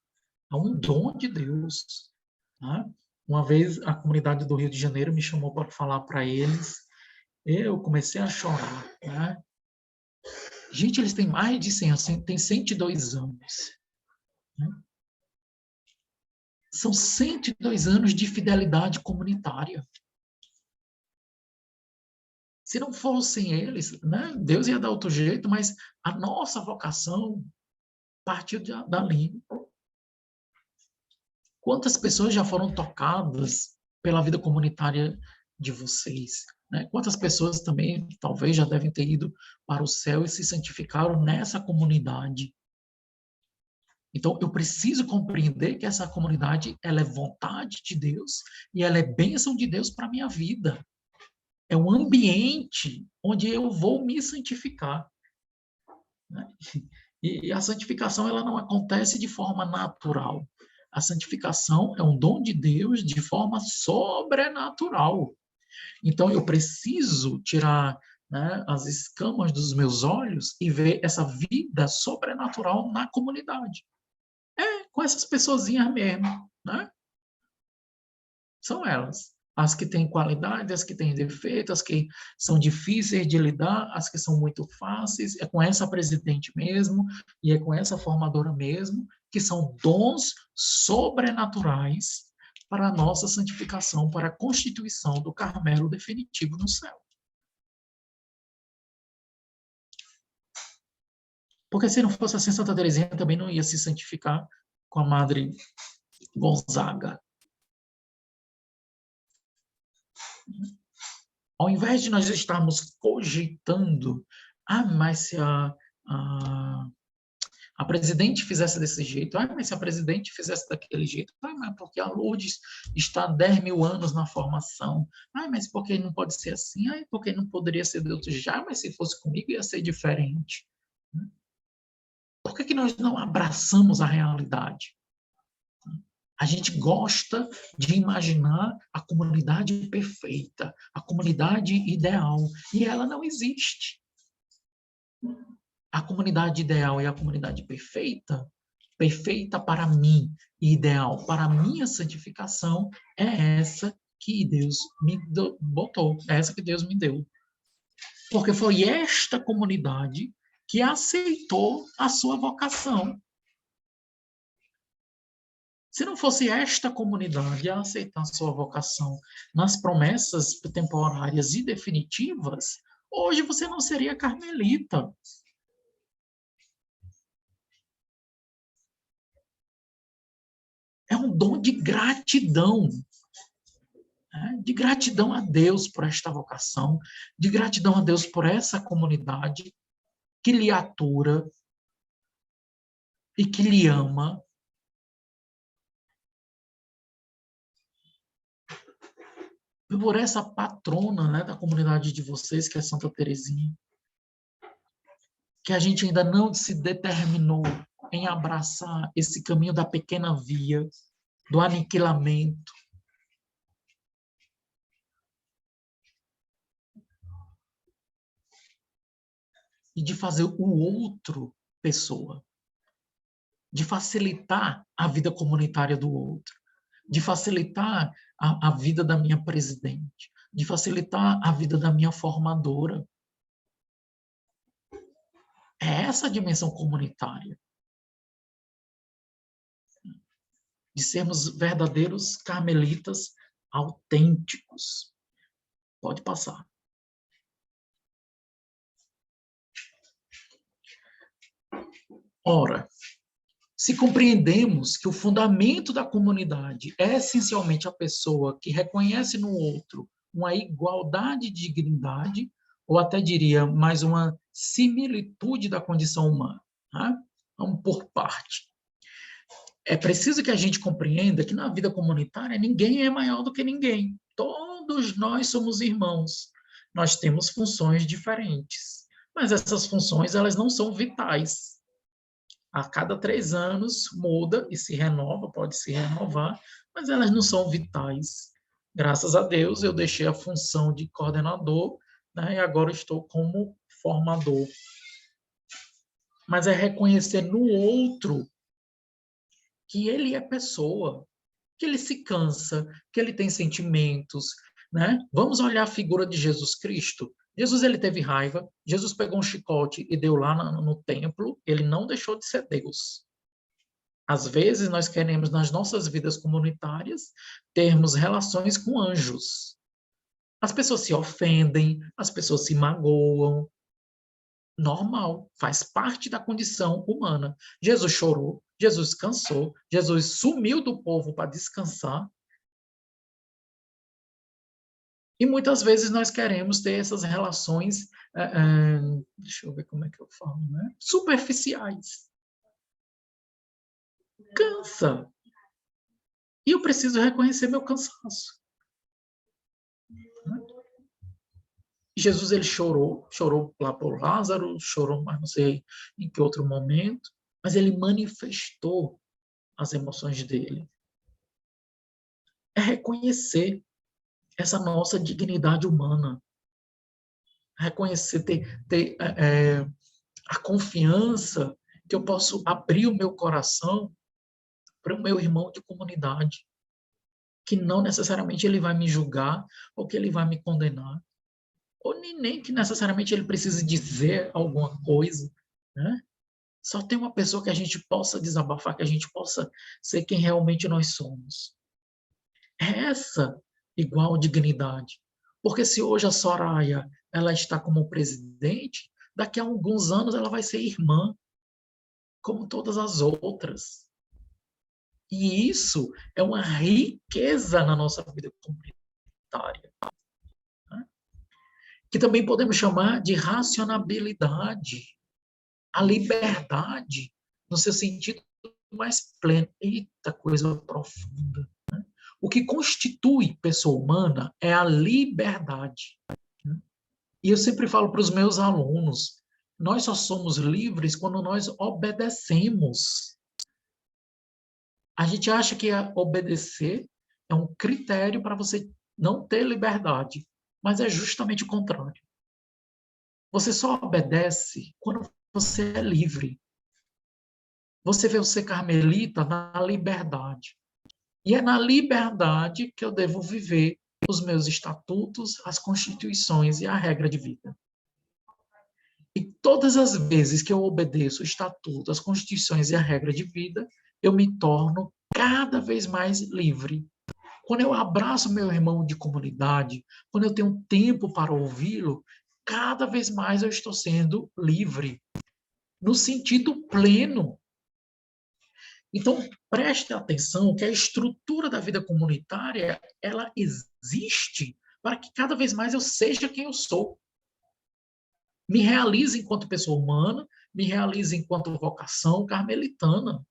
é um dom de Deus. Né? Uma vez a comunidade do Rio de Janeiro me chamou para falar para eles, eu comecei a chorar. Né? Gente, eles têm mais de 100 anos, têm 102 anos. Né? São 102 anos de fidelidade comunitária. Se não fossem eles, né, Deus ia dar outro jeito, mas a nossa vocação partiu dali. Quantas pessoas já foram tocadas pela vida comunitária de vocês? Né? Quantas pessoas também, talvez, já devem ter ido para o céu e se santificaram nessa comunidade? Então, eu preciso compreender que essa comunidade ela é vontade de Deus e ela é bênção de Deus para a minha vida. É um ambiente onde eu vou me santificar. Né? E a santificação ela não acontece de forma natural. A santificação é um dom de Deus de forma sobrenatural. Então, eu preciso tirar, né, as escamas dos meus olhos e ver essa vida sobrenatural na comunidade. Com essas pessoinhas mesmo, né? São elas. As que têm qualidade, as que têm defeito, as que são difíceis de lidar, as que são muito fáceis. É com essa presidente mesmo e é com essa formadora mesmo, que são dons sobrenaturais para a nossa santificação, para a constituição do Carmelo definitivo no céu. Porque se não fosse assim, Santa Teresinha também não ia se santificar com a Madre Gonzaga. Ao invés de nós estarmos cogitando, mas se a presidente fizesse desse jeito, mas se a presidente fizesse daquele jeito, mas porque a Lourdes está há 10 mil anos na formação, mas porque não pode ser assim, porque não poderia ser de outro jeito, mas se fosse comigo ia ser diferente. Por que nós não abraçamos a realidade? A gente gosta de imaginar a comunidade perfeita, a comunidade ideal, e ela não existe. A comunidade ideal e a comunidade perfeita, perfeita para mim e ideal para a minha santificação, é essa que Deus me botou, é essa que Deus me deu. Porque foi esta comunidade que aceitou a sua vocação. Se não fosse esta comunidade a aceitar sua vocação nas promessas temporárias e definitivas, hoje você não seria carmelita. É um dom de gratidão. Né? De gratidão a Deus por esta vocação, de gratidão a Deus por essa comunidade que lhe atura e que lhe ama. Por essa patrona, né, da comunidade de vocês, que é Santa Teresinha, que a gente ainda não se determinou em abraçar esse caminho da pequena via, do aniquilamento. E de fazer o outro pessoa. De facilitar a vida comunitária do outro. De facilitar a vida da minha presidente. De facilitar a vida da minha formadora. É essa a dimensão comunitária. De sermos verdadeiros carmelitas autênticos. Pode passar. Ora, se compreendemos que o fundamento da comunidade é essencialmente a pessoa que reconhece no outro uma igualdade de dignidade, ou até diria mais uma similitude da condição humana, né? Vamos por parte. É preciso que a gente compreenda que na vida comunitária ninguém é maior do que ninguém. Todo todos nós somos irmãos. Nós temos funções diferentes, mas essas funções elas não são vitais. A cada 3 anos muda e se renova, pode se renovar, mas elas não são vitais. Graças a Deus eu deixei a função de coordenador, né, e agora estou como formador. Mas é reconhecer no outro que ele é pessoa, que ele se cansa, que ele tem sentimentos, né? Vamos olhar a figura de Jesus Cristo. Jesus ele teve raiva, Jesus pegou um chicote e deu lá no templo, ele não deixou de ser Deus. Às vezes nós queremos nas nossas vidas comunitárias termos relações com anjos. As pessoas se ofendem, as pessoas se magoam. Normal, faz parte da condição humana. Jesus chorou, Jesus cansou, Jesus sumiu do povo para descansar. E muitas vezes nós queremos ter essas relações, deixa eu ver como é que eu falo, né? Superficiais. Cansa. E eu preciso reconhecer meu cansaço. Jesus ele chorou lá por Lázaro, chorou, mas não sei em que outro momento, mas ele manifestou as emoções dele. É reconhecer essa nossa dignidade humana, reconhecer, ter a confiança que eu posso abrir o meu coração para o meu irmão de comunidade, que não necessariamente ele vai me julgar ou que ele vai me condenar, ou nem que necessariamente ele precise dizer alguma coisa, né? Só tem uma pessoa que a gente possa desabafar, que a gente possa ser quem realmente nós somos. É essa igual dignidade. Porque se hoje a Soraya ela está como presidente, daqui a alguns anos ela vai ser irmã, como todas as outras. E isso é uma riqueza na nossa vida comunitária, né? Que também podemos chamar de racionalidade, a liberdade, no seu sentido mais pleno. Eita, coisa profunda. Né? O que constitui pessoa humana é a liberdade. Né? E eu sempre falo para os meus alunos, nós só somos livres quando nós obedecemos. A gente acha que obedecer é um critério para você não ter liberdade, mas é justamente o contrário. Você só obedece quando você é livre. Você veio ser carmelita na liberdade. E é na liberdade que eu devo viver os meus estatutos, as constituições e a regra de vida. E todas as vezes que eu obedeço o estatuto, as constituições e a regra de vida, eu me torno cada vez mais livre. Quando eu abraço meu irmão de comunidade, quando eu tenho tempo para ouvi-lo, cada vez mais eu estou sendo livre, no sentido pleno. Então, preste atenção que a estrutura da vida comunitária, ela existe para que cada vez mais eu seja quem eu sou. Me realize enquanto pessoa humana, me realize enquanto vocação carmelitana.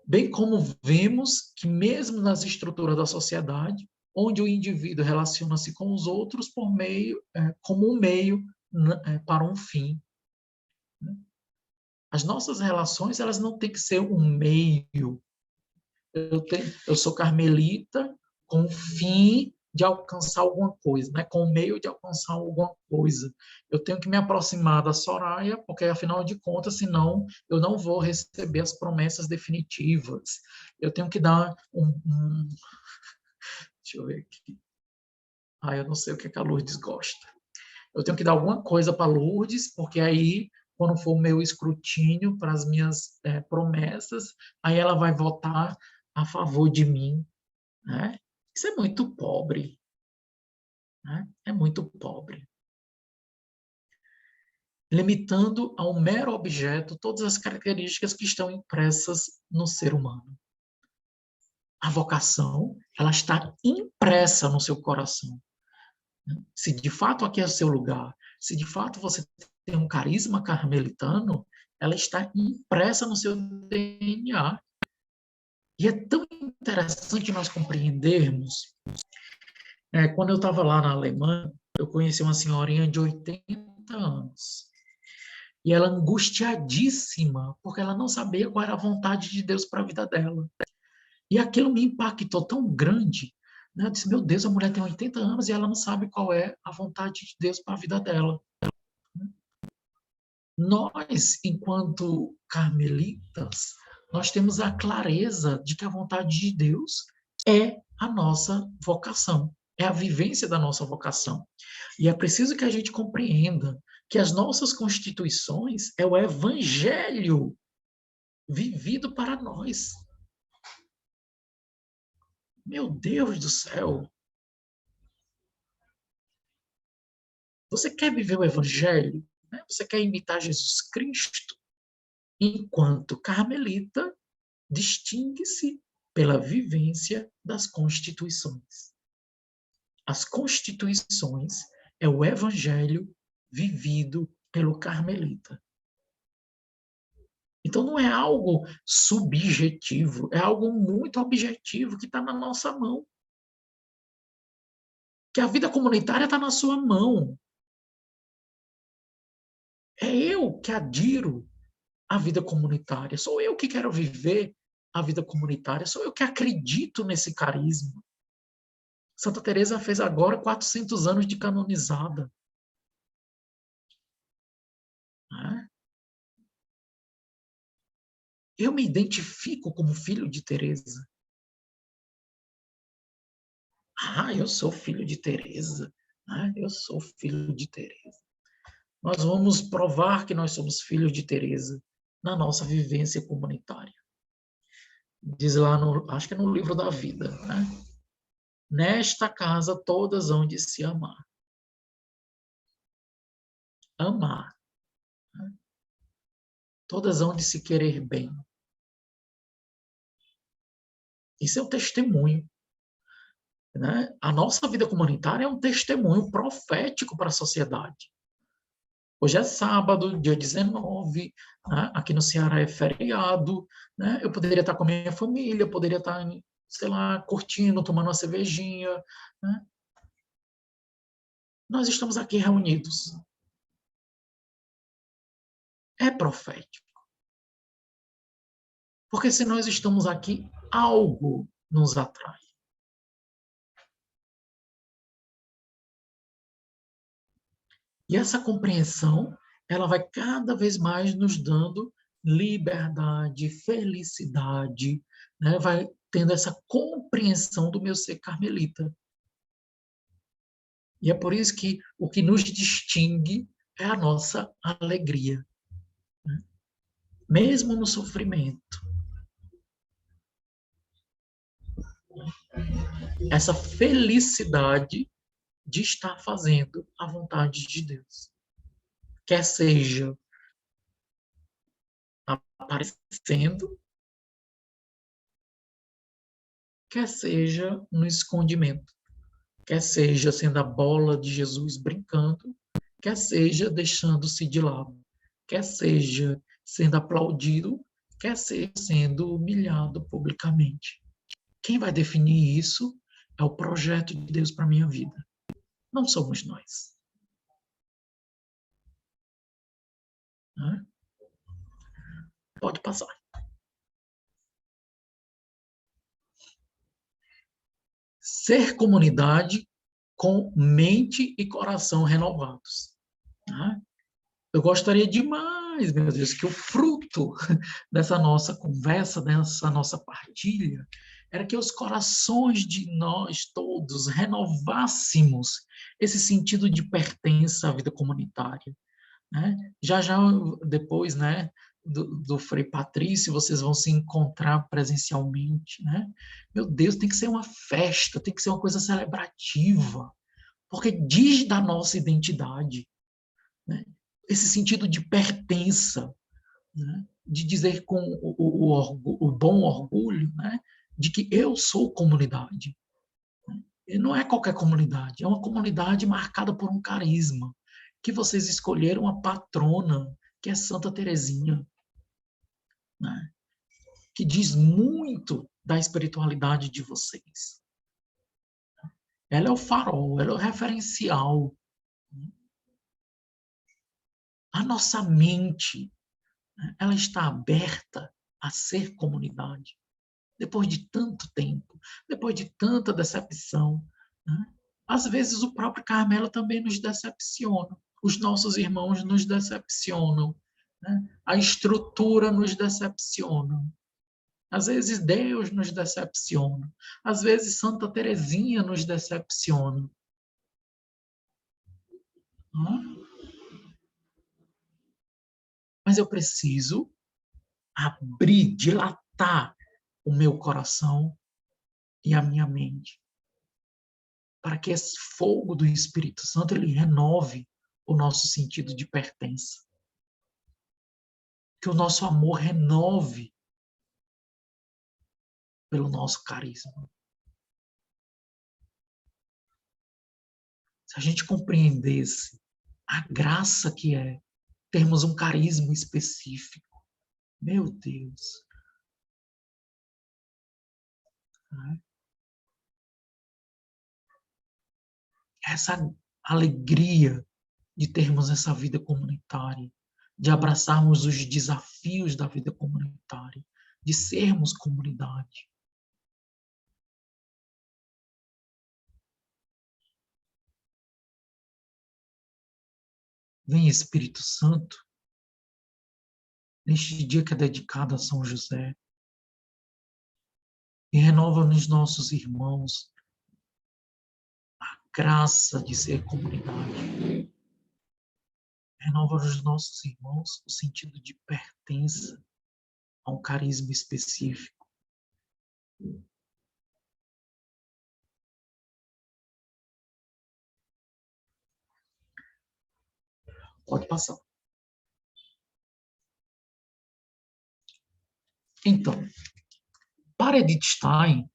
Bem como vemos que mesmo nas estruturas da sociedade, onde o indivíduo relaciona-se com os outros por meio, como um meio para um fim. As nossas relações, elas não têm que ser um meio. Eu sou carmelita com o fim de alcançar alguma coisa, né? Com o meio de alcançar alguma coisa. Eu tenho que me aproximar da Soraya, porque, afinal de contas, senão eu não vou receber as promessas definitivas. Eu tenho que dar Deixa eu ver aqui. Eu não sei o que a Lourdes gosta. Eu tenho que dar alguma coisa para Lourdes, porque aí, quando for o meu escrutínio para as minhas promessas, aí ela vai votar a favor de mim, né? Isso é muito pobre, né? É muito pobre. Limitando a um mero objeto todas as características que estão impressas no ser humano. A vocação, ela está impressa no seu coração. Se de fato aqui é o seu lugar, se de fato você tem um carisma carmelitano, ela está impressa no seu DNA. E é tão interessante nós compreendermos. Quando eu estava lá na Alemanha, eu conheci uma senhorinha de 80 anos. E ela angustiadíssima, porque ela não sabia qual era a vontade de Deus para a vida dela. E aquilo me impactou tão grande, né? Eu disse, meu Deus, a mulher tem 80 anos e ela não sabe qual é a vontade de Deus para a vida dela. Nós, enquanto carmelitas, nós temos a clareza de que a vontade de Deus é a nossa vocação, é a vivência da nossa vocação. E é preciso que a gente compreenda que as nossas constituições é o evangelho vivido para nós. Meu Deus do céu! Você quer viver o evangelho? Né? Você quer imitar Jesus Cristo? Enquanto carmelita, distingue-se pela vivência das constituições. As constituições é o evangelho vivido pelo carmelita. Então não é algo subjetivo, é algo muito objetivo que está na nossa mão. Que a vida comunitária está na sua mão. É eu que adiro à vida comunitária, sou eu que quero viver a vida comunitária, sou eu que acredito nesse carisma. Santa Teresa fez agora 400 anos de canonizada. Né? Eu me identifico como filho de Teresa. Eu sou filho de Teresa. Eu sou filho de Teresa. Nós vamos provar que nós somos filhos de Teresa na nossa vivência comunitária. Diz lá, acho que é no livro da vida, né? Nesta casa todas hão de se amar. Amar. Né? Todas hão de se querer bem. Isso é um testemunho. Né? A nossa vida comunitária é um testemunho profético para a sociedade. Hoje é sábado, dia 19, né? Aqui no Ceará é feriado, né? Eu poderia estar com a minha família, eu poderia estar, sei lá, curtindo, tomando uma cervejinha. Né? Nós estamos aqui reunidos. É profético. Porque se nós estamos aqui, algo nos atrai. E essa compreensão, ela vai cada vez mais nos dando liberdade, felicidade, né? Vai tendo essa compreensão do meu ser carmelita. E é por isso que o que nos distingue é a nossa alegria. Né? Mesmo no sofrimento. Essa felicidade de estar fazendo a vontade de Deus. Quer seja aparecendo, quer seja no escondimento, quer seja sendo a bola de Jesus brincando, quer seja deixando-se de lado, quer seja sendo aplaudido, quer seja sendo humilhado publicamente. Quem vai definir isso é o projeto de Deus para a minha vida. Não somos nós. Né? Pode passar. Ser comunidade com mente e coração renovados. Né? Eu gostaria demais, meu Deus, que o fruto dessa nossa conversa, dessa nossa partilha, era que os corações de nós todos renovássemos esse sentido de pertença à vida comunitária. Né? Já depois, né, do Frei Patrício, vocês vão se encontrar presencialmente. Né? Meu Deus, tem que ser uma festa, tem que ser uma coisa celebrativa, porque diz da nossa identidade. Né? Esse sentido de pertença, né? De dizer com o bom orgulho, né? De que eu sou comunidade. E não é qualquer comunidade, é uma comunidade marcada por um carisma, que vocês escolheram a patrona, que é Santa Teresinha. Né? que diz muito da espiritualidade de vocês. Ela é o farol, ela é o referencial. A nossa mente, ela está aberta a ser comunidade. Depois de tanto tempo, depois de tanta decepção. Né? Às vezes o próprio Carmelo também nos decepciona. Os nossos irmãos nos decepcionam. Né? A estrutura nos decepciona. Às vezes Deus nos decepciona. Às vezes Santa Teresinha nos decepciona. Né? Mas eu preciso abrir, dilatar o meu coração e a minha mente, para que esse fogo do Espírito Santo ele renove o nosso sentido de pertença. Que o nosso amor renove pelo nosso carisma. Se a gente compreendesse a graça que é termos um carisma específico, meu Deus. Essa alegria de termos essa vida comunitária, de abraçarmos os desafios da vida comunitária, de sermos comunidade. Vem Espírito Santo, neste dia que é dedicado a São José, e renova nos nossos irmãos a graça de ser comunidade. Renova nos nossos irmãos o sentido de pertença a um carisma específico. Pode passar. Então, para Edith Stein,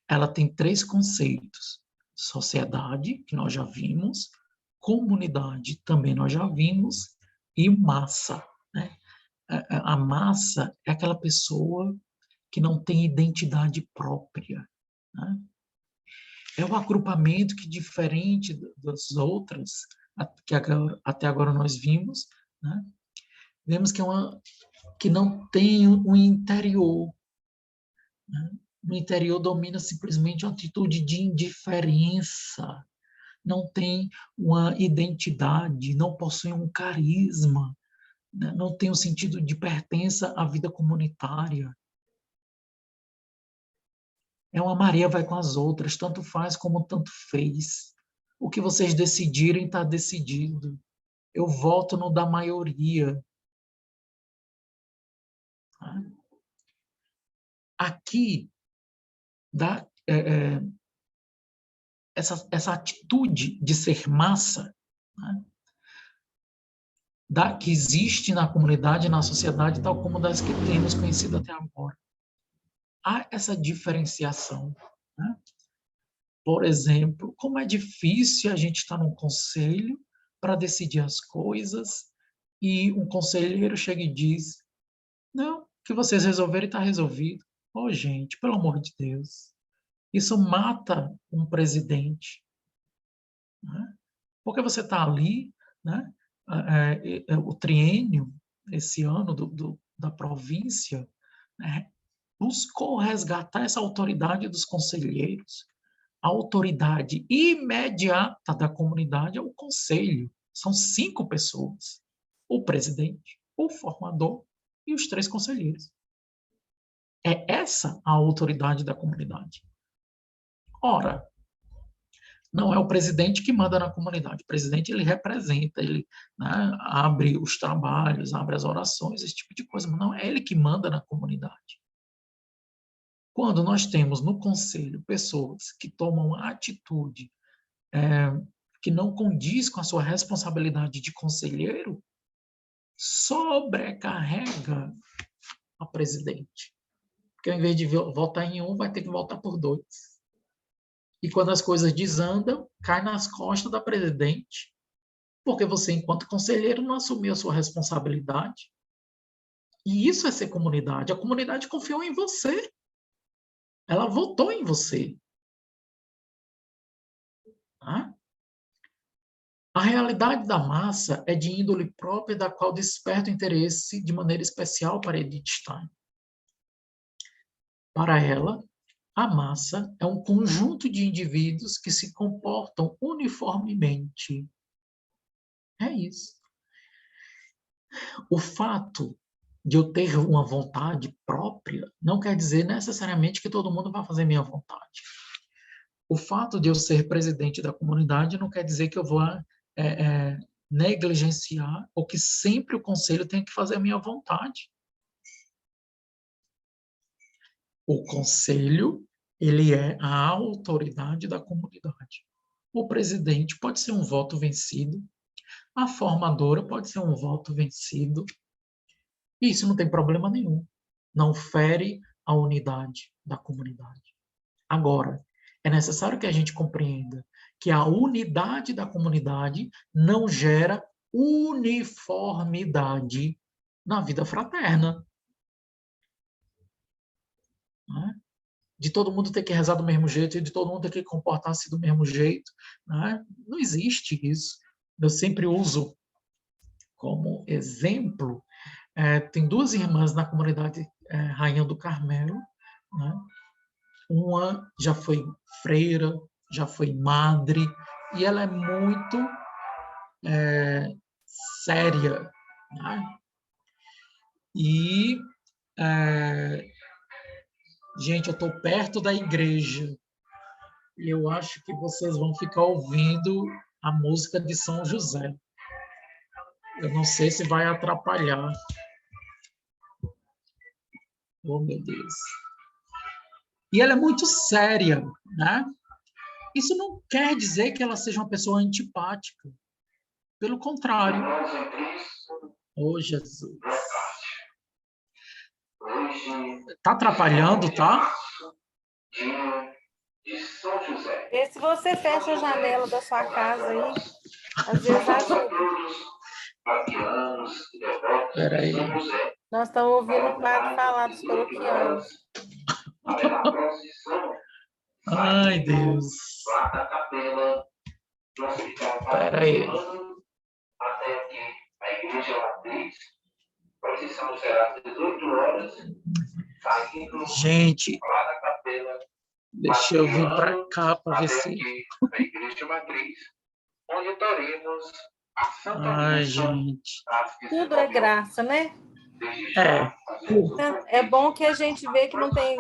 ela tem 3 conceitos. Sociedade, que nós já vimos, comunidade, também nós já vimos, e massa. Né? A massa é aquela pessoa que não tem identidade própria. Né? É um agrupamento que, diferente das outras, que até agora nós vimos, né? Vemos que, que não tem um interior. Né? No interior domina simplesmente uma atitude de indiferença, não tem uma identidade, não possui um carisma, né? Não tem um sentido de pertença à vida comunitária. É uma Maria vai com as outras, tanto faz como tanto fez. O que vocês decidirem está decidido. Eu voto no da maioria. Aqui, dá, essa atitude de ser massa, né, que existe na comunidade, na sociedade, tal como das que temos conhecido até agora. Há essa diferenciação. Né? Por exemplo, como é difícil a gente estar num conselho para decidir as coisas e um conselheiro chega e diz: não, o que vocês resolverem está resolvido. Oh, gente, pelo amor de Deus. Isso mata um presidente. Né? Porque você está ali, né? O triênio, esse ano da província, né? Buscou resgatar essa autoridade dos conselheiros. A autoridade imediata da comunidade é o conselho. São 5 pessoas. O presidente, o formador e os 3 conselheiros. É essa a autoridade da comunidade. Ora, não é o presidente que manda na comunidade. O presidente, ele representa, ele, né, abre os trabalhos, abre as orações, esse tipo de coisa, mas não é ele que manda na comunidade. Quando nós temos no conselho pessoas que tomam atitude que não condiz com a sua responsabilidade de conselheiro, sobrecarrega a presidente. Porque ao invés de votar em um, vai ter que votar por 2. E quando as coisas desandam, cai nas costas da presidente, porque você, enquanto conselheiro, não assumiu a sua responsabilidade. E isso é ser comunidade. A comunidade confiou em você. Ela votou em você. Tá? A realidade da massa é de índole própria, da qual desperta o interesse de maneira especial para Edith Stein. Para ela, a massa é um conjunto de indivíduos que se comportam uniformemente. É isso. O fato de eu ter uma vontade própria não quer dizer necessariamente que todo mundo vai fazer minha vontade. O fato de eu ser presidente da comunidade não quer dizer que eu vou negligenciar ou que sempre o conselho tem que fazer a minha vontade. O conselho, ele é a autoridade da comunidade. O presidente pode ser um voto vencido, a formadora pode ser um voto vencido, e isso não tem problema nenhum. Não fere a unidade da comunidade. Agora, é necessário que a gente compreenda que a unidade da comunidade não gera uniformidade na vida fraterna. Né? De todo mundo ter que rezar do mesmo jeito, e de todo mundo ter que comportar-se do mesmo jeito. Né? Não existe isso. Eu sempre uso como exemplo, tem duas irmãs na comunidade Rainha do Carmelo, né? Uma já foi freira, já foi madre, e ela é muito séria. Né? E, gente, eu estou perto da igreja, e eu acho que vocês vão ficar ouvindo a música de São José. Eu não sei se vai atrapalhar. Oh, meu Deus. E ela é muito séria, né? Isso não quer dizer que ela seja uma pessoa antipática. Pelo contrário. Oh, Jesus. Tá atrapalhando, tá? E se você fecha a janela da sua casa aí, às vezes ajuda. Peraí. Nós estamos ouvindo o padre falar dos paroquianos. Ai, Deus. Peraí. Gente, deixa eu vir para cá para ver se... Ai, gente. Tudo é graça, né? É bom que a gente vê que não tem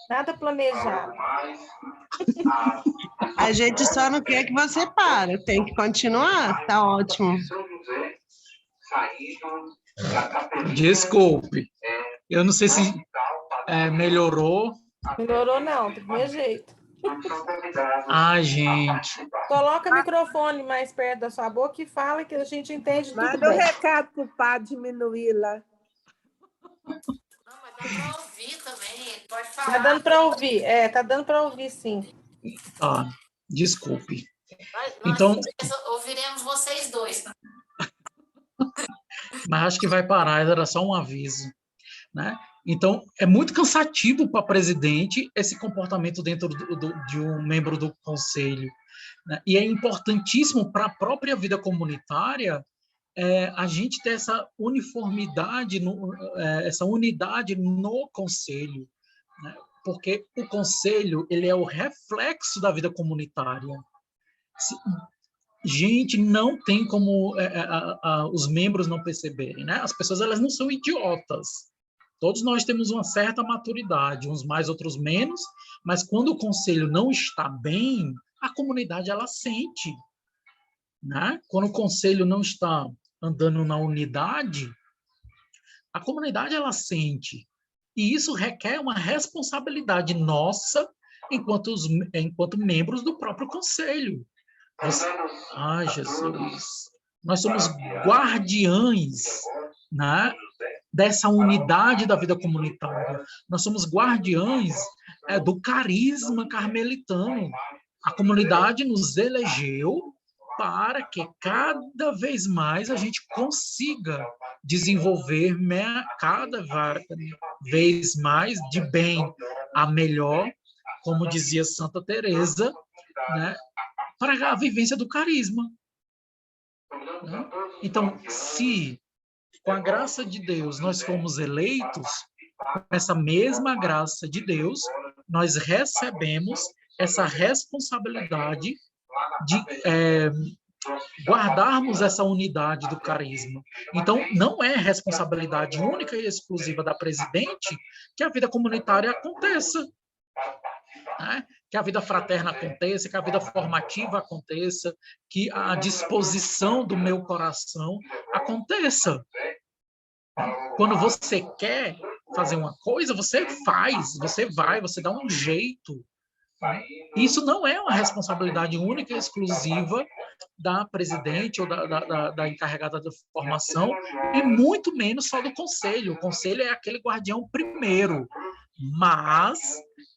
nada planejado. A gente só não quer que você pare, tem que continuar, tá ótimo. Desculpe, eu não sei se melhorou. Melhorou não, do meu jeito. Ai, gente. Coloca o microfone mais perto da sua boca e fala que a gente entende tudo Manda um bem. recado para o padre diminuí-la. Não, mas dá para ouvir também, pode falar. Tá dando para ouvir, tá dando para ouvir, sim. Ah, desculpe. Nós Então, ouviremos vocês dois. mas acho que vai parar, era só um aviso, né? Então, é muito cansativo para presidente esse comportamento dentro de um membro do conselho, né? E é importantíssimo para a própria vida comunitária a gente ter essa uniformidade, essa unidade no conselho, né? Porque o conselho ele é o reflexo da vida comunitária. Gente, não tem como os membros não perceberem, né? As pessoas elas não são idiotas. Todos nós temos uma certa maturidade, uns mais, outros menos, mas quando o conselho não está bem, a comunidade ela sente, né? Quando o conselho não está andando na unidade, a comunidade ela sente. E isso requer uma responsabilidade nossa enquanto membros do próprio conselho. Ai, Jesus. Nós somos guardiães, né, dessa unidade da vida comunitária. Nós somos guardiães do carisma carmelitano. A comunidade nos elegeu para que cada vez mais a gente consiga desenvolver cada vez mais de bem a melhor, como dizia Santa Teresa, né, para a vivência do carisma. Né? Então, se com a graça de Deus nós fomos eleitos, com essa mesma graça de Deus, nós recebemos essa responsabilidade de guardarmos essa unidade do carisma. Então, não é responsabilidade única e exclusiva da presidente que a vida comunitária aconteça, né? Que a vida fraterna aconteça, que a vida formativa aconteça, que a disposição do meu coração aconteça. Quando você quer fazer uma coisa, você faz, você vai, você dá um jeito. Isso não é uma responsabilidade única e exclusiva da presidente ou da encarregada da formação, e muito menos só do conselho. O conselho é aquele guardião primeiro, mas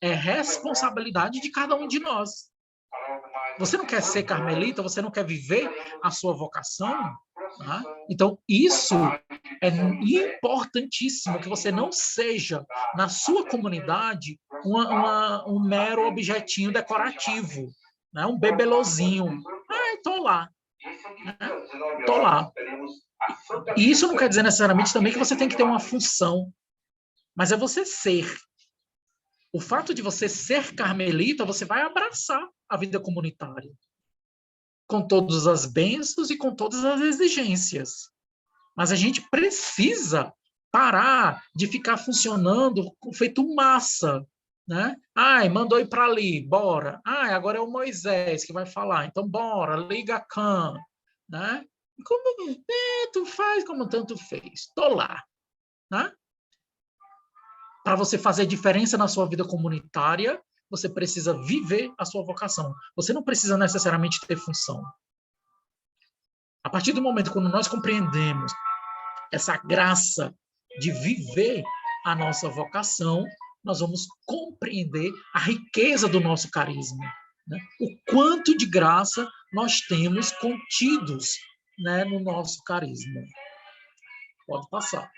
é responsabilidade de cada um de nós. Você não quer ser carmelita, você não quer viver a sua vocação? Tá? Então, isso é importantíssimo, que você não seja, na sua comunidade, um mero objetinho decorativo, né? Um bebelozinho. Ah, estou lá. Estou lá. E isso não quer dizer necessariamente também que você tem que ter uma função, mas é você ser. O fato de você ser carmelita, você vai abraçar a vida comunitária, com todas as bênçãos e com todas as exigências. Mas a gente precisa parar de ficar funcionando feito massa, né? Ai, mandou ir para ali, bora. Ai, agora é o Moisés que vai falar, então bora, liga a can, né? Como tu faz como tanto fez, tô lá, né? Para você fazer diferença na sua vida comunitária, você precisa viver a sua vocação. Você não precisa necessariamente ter função. A partir do momento quando nós compreendemos essa graça de viver a nossa vocação, nós vamos compreender a riqueza do nosso carisma, né? O quanto de graça nós temos contidos, né, no nosso carisma. Pode passar.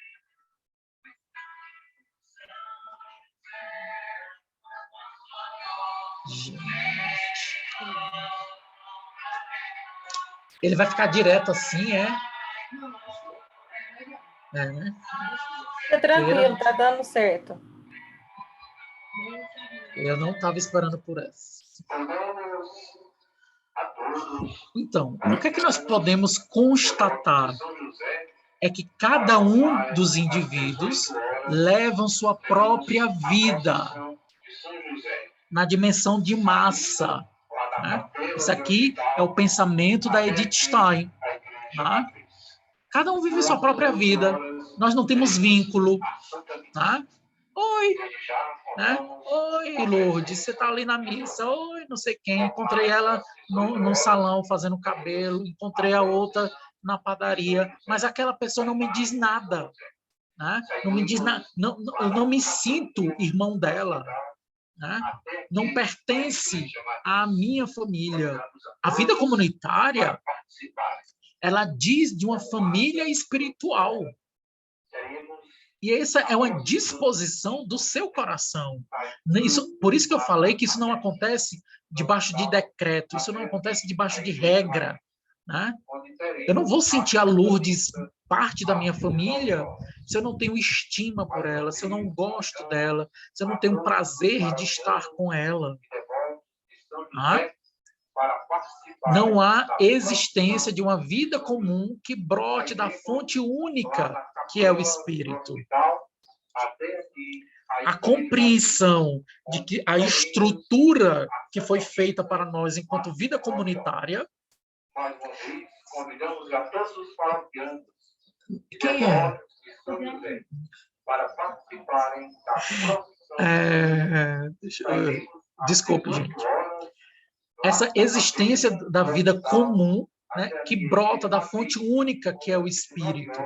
Gente. Ele vai ficar direto assim, é? É, né? Fica tranquilo, tá dando certo. Eu não estava esperando por essa. Então, o que é que nós podemos constatar? É que cada um dos indivíduos levam sua própria vida na dimensão de massa. Né? Isso aqui é o pensamento da Edith Stein. Tá? Cada um vive sua própria vida. Nós não temos vínculo. Tá? Oi, né? Oi, Lourdes, você está ali na missa. Oi, não sei quem. Encontrei ela no salão fazendo cabelo. Encontrei a outra na padaria. Mas aquela pessoa não me diz nada. Né? Não me diz nada. Eu não me sinto irmão dela. Né? Não pertence à minha família. A vida comunitária, ela diz de uma família espiritual. E essa é uma disposição do seu coração. Por isso que eu falei que isso não acontece debaixo de decreto, isso não acontece debaixo de regra. Né? Eu não vou sentir a Lourdes parte da minha família se eu não tenho estima por ela, se eu não gosto dela, se eu não tenho prazer de estar com ela. Não há existência de uma vida comum que brote da fonte única que é o Espírito. A compreensão de que a estrutura que foi feita para nós enquanto vida comunitária. Quem é? Desculpe, gente. Essa existência da vida comum, né, que brota da fonte única que é o Espírito.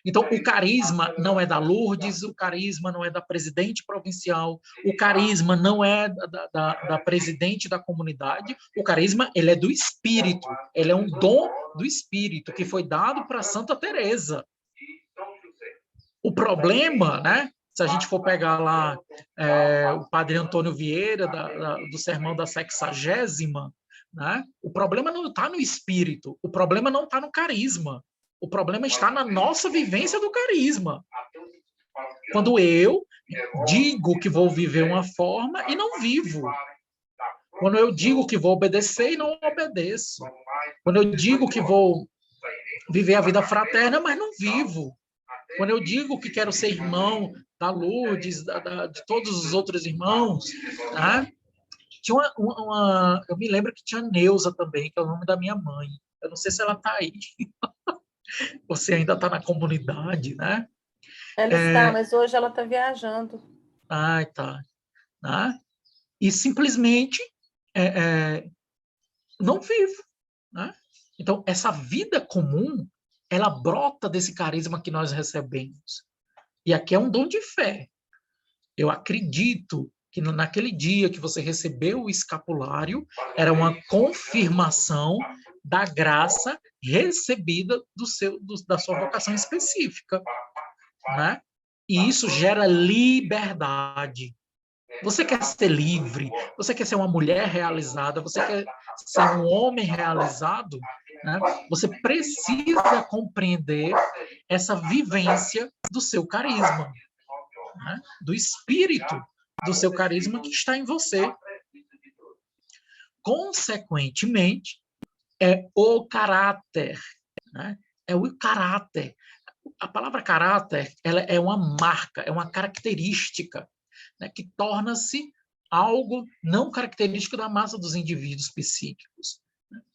Então, o carisma não é da Lourdes, o carisma não é da presidente provincial, o carisma não é da presidente da comunidade, o carisma, ele é do Espírito, ele é um dom do Espírito, que foi dado para Santa Teresa. O problema, né, se a gente for pegar lá o padre Antônio Vieira, do sermão da 60ª, né, o problema não está no Espírito, o problema não está no carisma, o problema está na nossa vivência do carisma. Quando eu digo que vou viver uma forma e não vivo. Quando eu digo que vou obedecer e não obedeço. Quando eu digo que vou viver a vida fraterna, mas não vivo. Quando eu digo que quero ser irmão da Lourdes, de todos os outros irmãos, tá? Tinha eu me lembro que tinha Neuza também, que é o nome da minha mãe. Eu não sei se ela está aí. Você ainda está na comunidade, né? Ela está, mas hoje ela está viajando. Ah, tá. Né? E simplesmente não vivo. Né? Então, essa vida comum, ela brota desse carisma que nós recebemos. E aqui é um dom de fé. Eu acredito que naquele dia que você recebeu o escapulário, era uma confirmação da graça recebida da sua vocação específica. Né? E isso gera liberdade. Você quer ser livre, você quer ser uma mulher realizada, você quer ser um homem realizado, né? Você precisa compreender essa vivência do seu carisma, né? Do espírito do seu carisma que está em você. Consequentemente, é o caráter, né? É o caráter. A palavra caráter, ela é uma marca, é uma característica, né, que torna-se algo não característico da massa dos indivíduos psíquicos.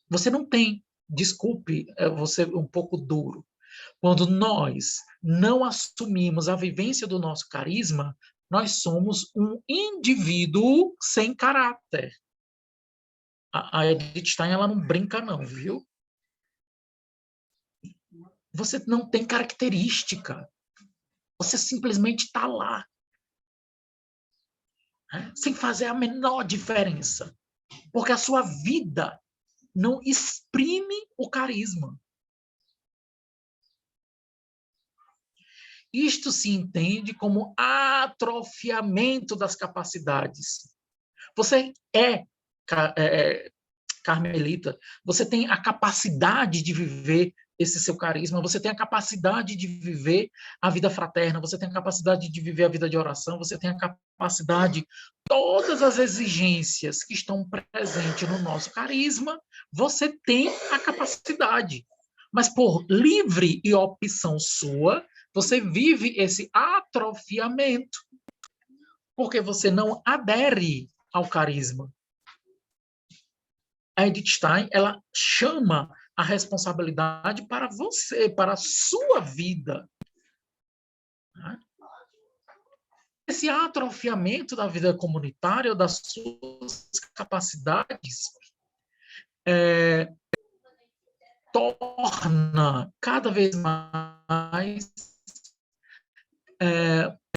Você não tem, desculpe, vou ser um pouco duro, quando nós não assumimos a vivência do nosso carisma, nós somos um indivíduo sem caráter. A Edith Stein, ela não brinca não, viu? Você não tem característica. Você simplesmente está lá. Né? Sem fazer a menor diferença. Porque a sua vida não exprime o carisma. Isto se entende como atrofiamento das capacidades. Você carmelita, você tem a capacidade de viver esse seu carisma, você tem a capacidade de viver a vida fraterna, você tem a capacidade de viver a vida de oração, você tem a capacidade, todas as exigências que estão presentes no nosso carisma, você tem a capacidade. Mas por livre e opção sua, você vive esse atrofiamento, porque você não adere ao carisma. A Edith Stein, ela chama a responsabilidade para você, para a sua vida. Esse atrofiamento da vida comunitária, das suas capacidades, torna cada vez mais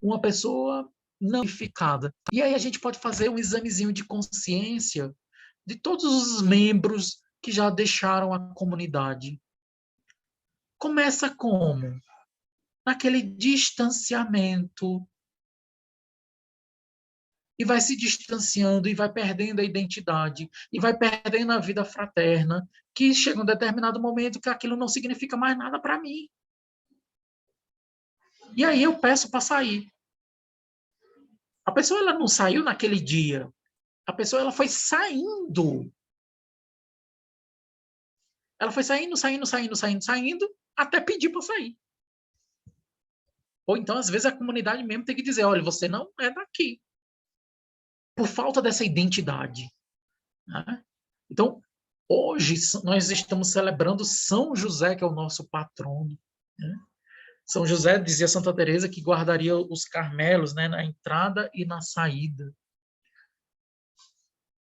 uma pessoa não qualificada. E aí a gente pode fazer um examezinho de consciência de todos os membros que já deixaram a comunidade. Começa como? Naquele distanciamento. E vai se distanciando, e vai perdendo a identidade, e vai perdendo a vida fraterna, que chega um determinado momento que aquilo não significa mais nada para mim. E aí eu peço para sair. A pessoa ela não saiu naquele dia. A pessoa ela foi saindo. Ela foi saindo, até pedir para sair. Ou então, às vezes, a comunidade mesmo tem que dizer, olha, você não é daqui. Por falta dessa identidade. Né? Então, hoje, nós estamos celebrando São José, que é o nosso patrono. Né? São José, dizia Santa Teresa, que guardaria os carmelos, né, na entrada e na saída.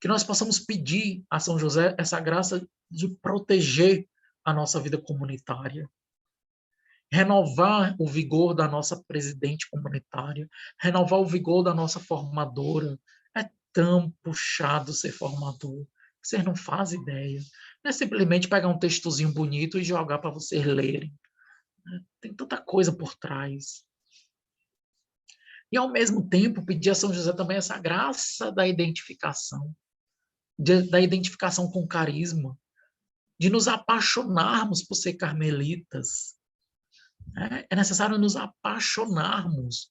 Que nós possamos pedir a São José essa graça de proteger a nossa vida comunitária. renovar o vigor da nossa presidente comunitária, renovar o vigor da nossa formadora. É tão puxado ser formador. Vocês não fazem ideia. Não é simplesmente pegar um textozinho bonito e jogar para vocês lerem. Tem tanta coisa por trás. E, ao mesmo tempo, pedir a São José também essa graça da identificação, da identificação com carisma, de nos apaixonarmos por ser carmelitas. É necessário nos apaixonarmos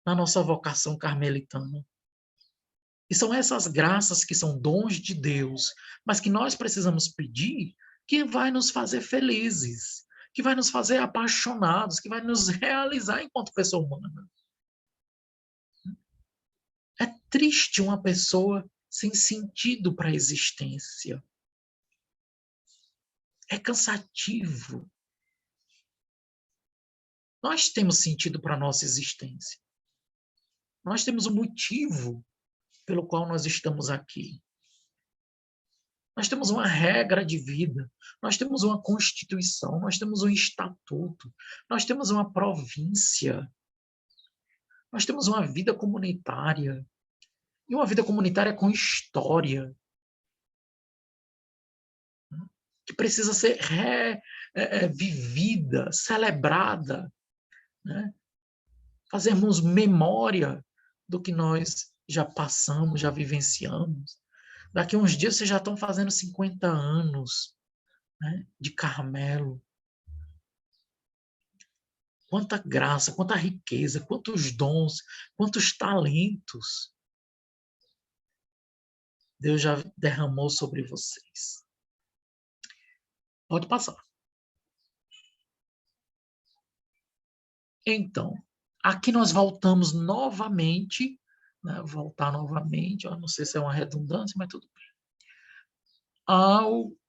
na nossa vocação carmelitana. E são essas graças que são dons de Deus, mas que nós precisamos pedir, que vai nos fazer felizes, que vai nos fazer apaixonados, que vai nos realizar enquanto pessoa humana. É triste uma pessoa sem sentido para a existência. É cansativo. Nós temos sentido para a nossa existência. Nós temos um motivo pelo qual nós estamos aqui. Nós temos uma regra de vida, nós temos uma constituição, nós temos um estatuto, nós temos uma província, nós temos uma vida comunitária, e uma vida comunitária com história, que precisa ser vivida, celebrada, né? Fazermos memória do que nós já passamos, já vivenciamos. Daqui a uns dias vocês já estão fazendo 50 anos, né, de Carmelo. Quanta graça, quanta riqueza, quantos dons, quantos talentos Deus já derramou sobre vocês. Pode passar. Então, aqui nós voltamos novamente, né, voltar novamente, eu não sei se é uma redundância, mas tudo bem,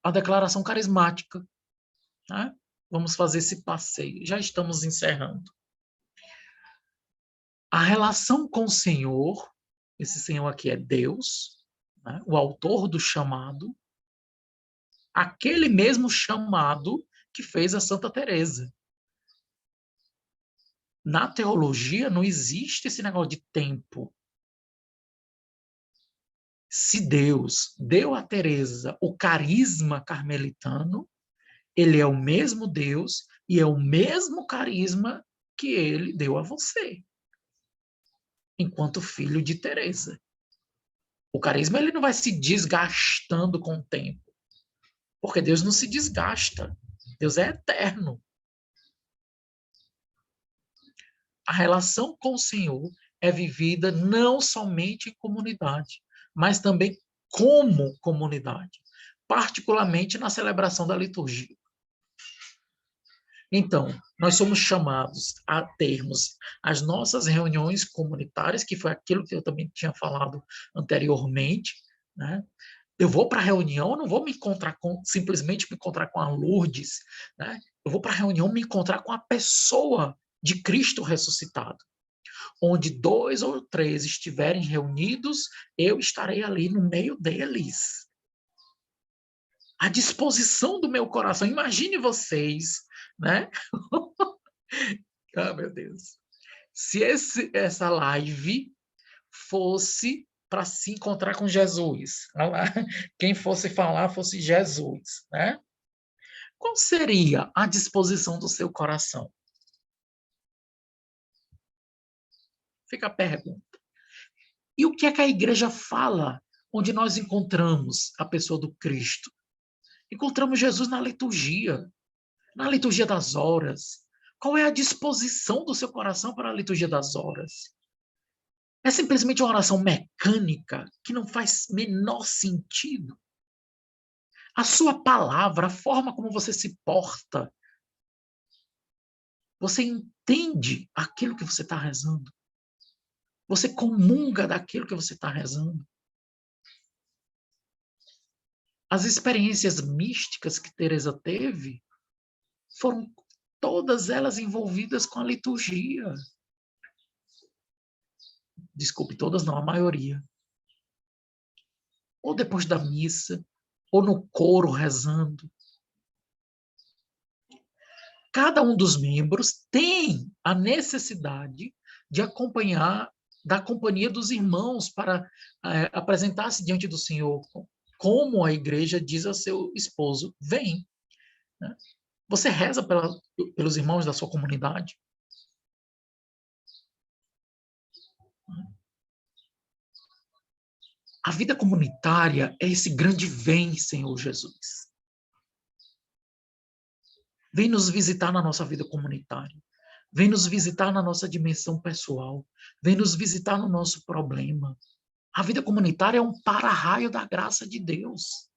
a declaração carismática. Né? Vamos fazer esse passeio. Já estamos encerrando. A relação com o Senhor, esse Senhor aqui é Deus, né? O autor do chamado, aquele mesmo chamado que fez a Santa Teresa. Na teologia não existe esse negócio de tempo. Se Deus deu a Teresa o carisma carmelitano, ele é o mesmo Deus e é o mesmo carisma que ele deu a você, enquanto filho de Teresa. O carisma ele não vai se desgastando com o tempo, porque Deus não se desgasta. Deus é eterno. A relação com o Senhor é vivida não somente em comunidade, mas também como comunidade, particularmente na celebração da liturgia. Então, nós somos chamados a termos as nossas reuniões comunitárias, que foi aquilo que eu também tinha falado anteriormente, né? Eu vou para a reunião, eu não vou simplesmente me encontrar com a Lourdes, né? Eu vou para a reunião me encontrar com a pessoa de Cristo ressuscitado. Onde 2 ou 3 estiverem reunidos, eu estarei ali no meio deles. A disposição do meu coração. Imagine vocês, né? Ah, meu Deus. Se essa live fosse para se encontrar com Jesus, quem fosse falar fosse Jesus, né? Qual seria a disposição do seu coração? Fica a pergunta. E o que é que a igreja fala onde nós encontramos a pessoa do Cristo? Encontramos Jesus na liturgia das horas. Qual é a disposição do seu coração para a liturgia das horas? É simplesmente uma oração mecânica que não faz menor sentido? A sua palavra, a forma como você se porta, você entende aquilo que você está rezando? Você comunga daquilo que você está rezando? As experiências místicas que Teresa teve foram todas elas envolvidas com a liturgia. Desculpe, todas não, a maioria. Ou depois da missa, ou no coro rezando. Cada um dos membros tem a necessidade de acompanhar da companhia dos irmãos para apresentar-se diante do Senhor, como a igreja diz a seu esposo, vem. Né? Você reza pelos irmãos da sua comunidade? A vida comunitária é esse grande vem, Senhor Jesus. Vem nos visitar na nossa vida comunitária. Vem nos visitar na nossa dimensão pessoal. Vem nos visitar no nosso problema. A vida comunitária é um para-raio da graça de Deus.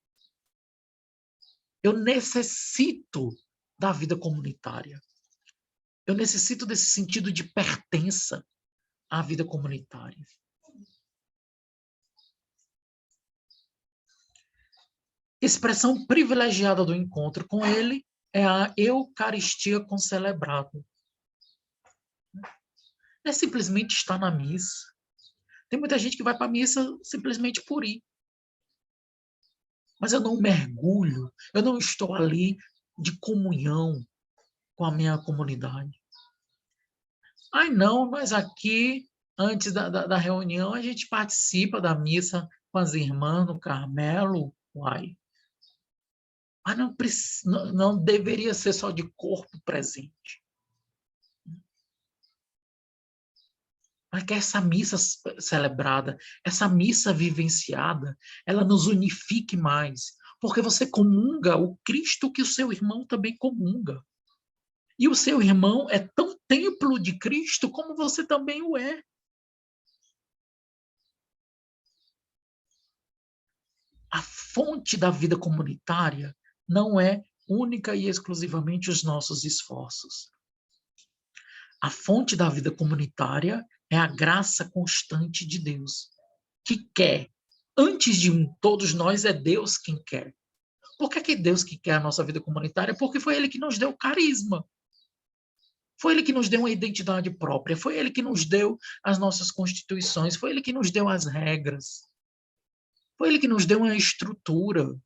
Eu necessito da vida comunitária. Eu necessito desse sentido de pertença à vida comunitária. Expressão privilegiada do encontro com ele é a Eucaristia concelebrada. Não é simplesmente estar na missa. Tem muita gente que vai para a missa simplesmente por ir. Mas eu não mergulho, eu não estou ali de comunhão com a minha comunidade. Ai, não, mas aqui, antes da reunião, a gente participa da missa com as irmãs no Carmelo. Uai. Mas não deveria ser só de corpo presente. Mas que essa missa celebrada, essa missa vivenciada, ela nos unifique mais. Porque você comunga o Cristo que o seu irmão também comunga. E o seu irmão é tão templo de Cristo como você também o é. A fonte da vida comunitária não é única e exclusivamente os nossos esforços. A fonte da vida comunitária é a graça constante de Deus, que quer. Antes de todos nós, é Deus quem quer. Por que é Deus que quer a nossa vida comunitária? Porque foi Ele que nos deu carisma. Foi Ele que nos deu uma identidade própria. Foi Ele que nos deu as nossas constituições. Foi Ele que nos deu as regras. Foi Ele que nos deu uma estrutura.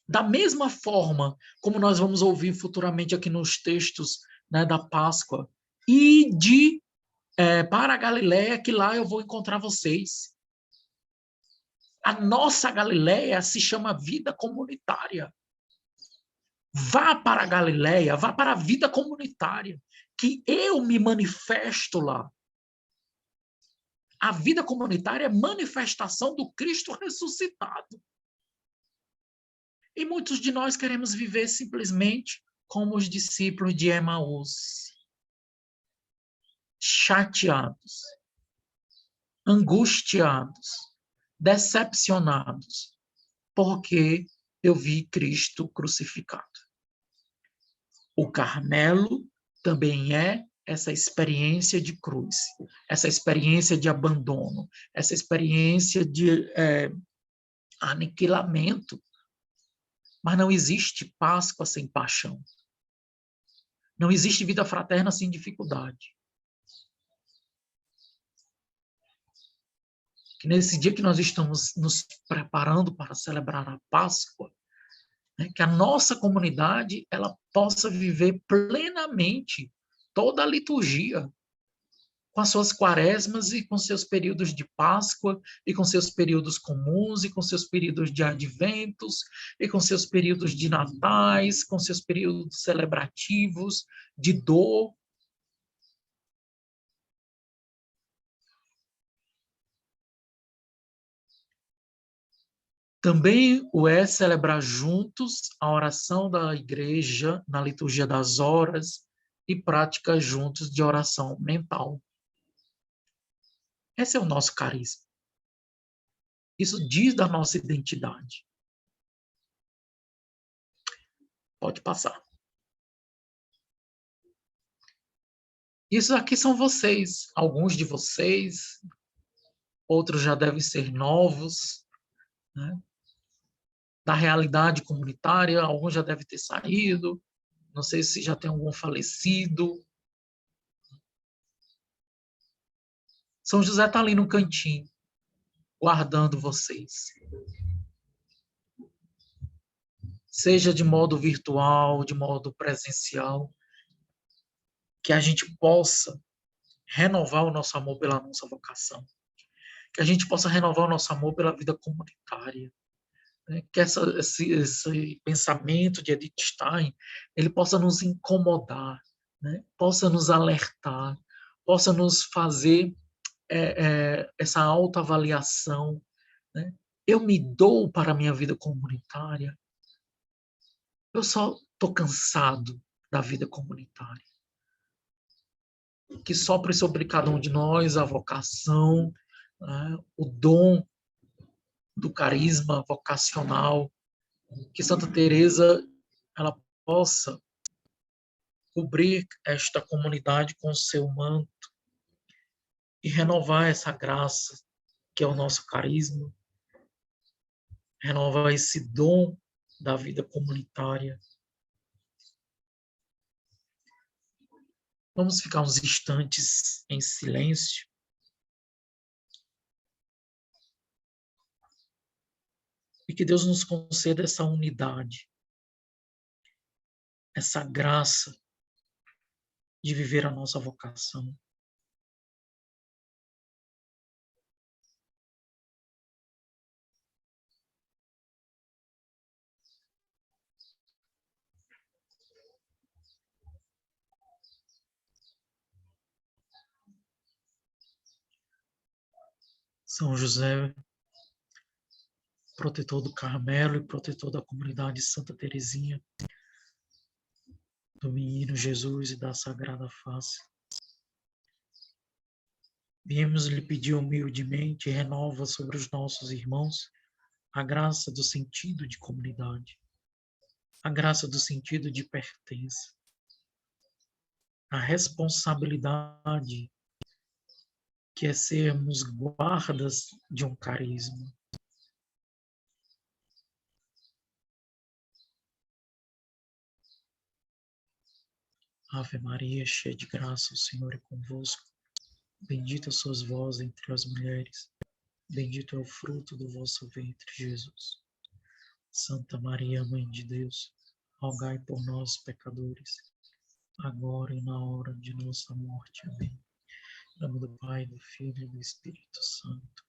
Da mesma forma como nós vamos ouvir futuramente aqui nos textos, né, da Páscoa, ide para a Galileia, que lá eu vou encontrar vocês. A nossa Galileia se chama vida comunitária. Vá para a Galileia, vá para a vida comunitária, que eu me manifesto lá. A vida comunitária é manifestação do Cristo ressuscitado. E muitos de nós queremos viver simplesmente como os discípulos de Emaús. Chateados, angustiados, decepcionados, porque eu vi Cristo crucificado. O Carmelo também é essa experiência de cruz, essa experiência de abandono, essa experiência de aniquilamento. Mas não existe Páscoa sem paixão. Não existe vida fraterna sem dificuldade. Que nesse dia que nós estamos nos preparando para celebrar a Páscoa, né, que a nossa comunidade ela possa viver plenamente toda a liturgia, com as suas quaresmas e com seus períodos de Páscoa, e com seus períodos comuns, e com seus períodos de adventos, e com seus períodos de natais, com seus períodos celebrativos, de dor. Também o é celebrar juntos a oração da igreja na liturgia das horas e práticas juntos de oração mental. Esse é o nosso carisma. Isso diz da nossa identidade. Pode passar. Isso aqui são vocês, alguns de vocês, outros já devem ser novos, né? Da realidade comunitária, alguns já devem ter saído, não sei se já tem algum falecido. São José está ali no cantinho, guardando vocês. seja de modo virtual, de modo presencial, que a gente possa renovar o nosso amor pela nossa vocação, que a gente possa renovar o nosso amor pela vida comunitária, né? Que esse pensamento de Edith Stein ele possa nos incomodar, né? Possa nos alertar, possa nos fazer essa autoavaliação, né? Eu me dou para a minha vida comunitária? Eu só estou cansado da vida comunitária. Que sopre sobre cada um de nós a vocação, né? O dom do carisma vocacional, que Santa Teresa ela possa cobrir esta comunidade com o seu manto e renovar essa graça que é o nosso carisma, renovar esse dom da vida comunitária. Vamos ficar uns instantes em silêncio. E que Deus nos conceda essa unidade, essa graça de viver a nossa vocação. São José, protetor do Carmelo e protetor da comunidade Santa Teresinha, do Menino Jesus e da Sagrada Face. Viemos lhe pedir humildemente, renova sobre os nossos irmãos a graça do sentido de comunidade, a graça do sentido de pertença, a responsabilidade que é sermos guardas de um carisma. Ave Maria, cheia de graça, o Senhor é convosco. Bendita sois vós entre as mulheres, bendito é o fruto do vosso ventre, Jesus. Santa Maria, Mãe de Deus, rogai por nós, pecadores, agora e na hora de nossa morte. Amém. Em nome do Pai, do Filho e do Espírito Santo.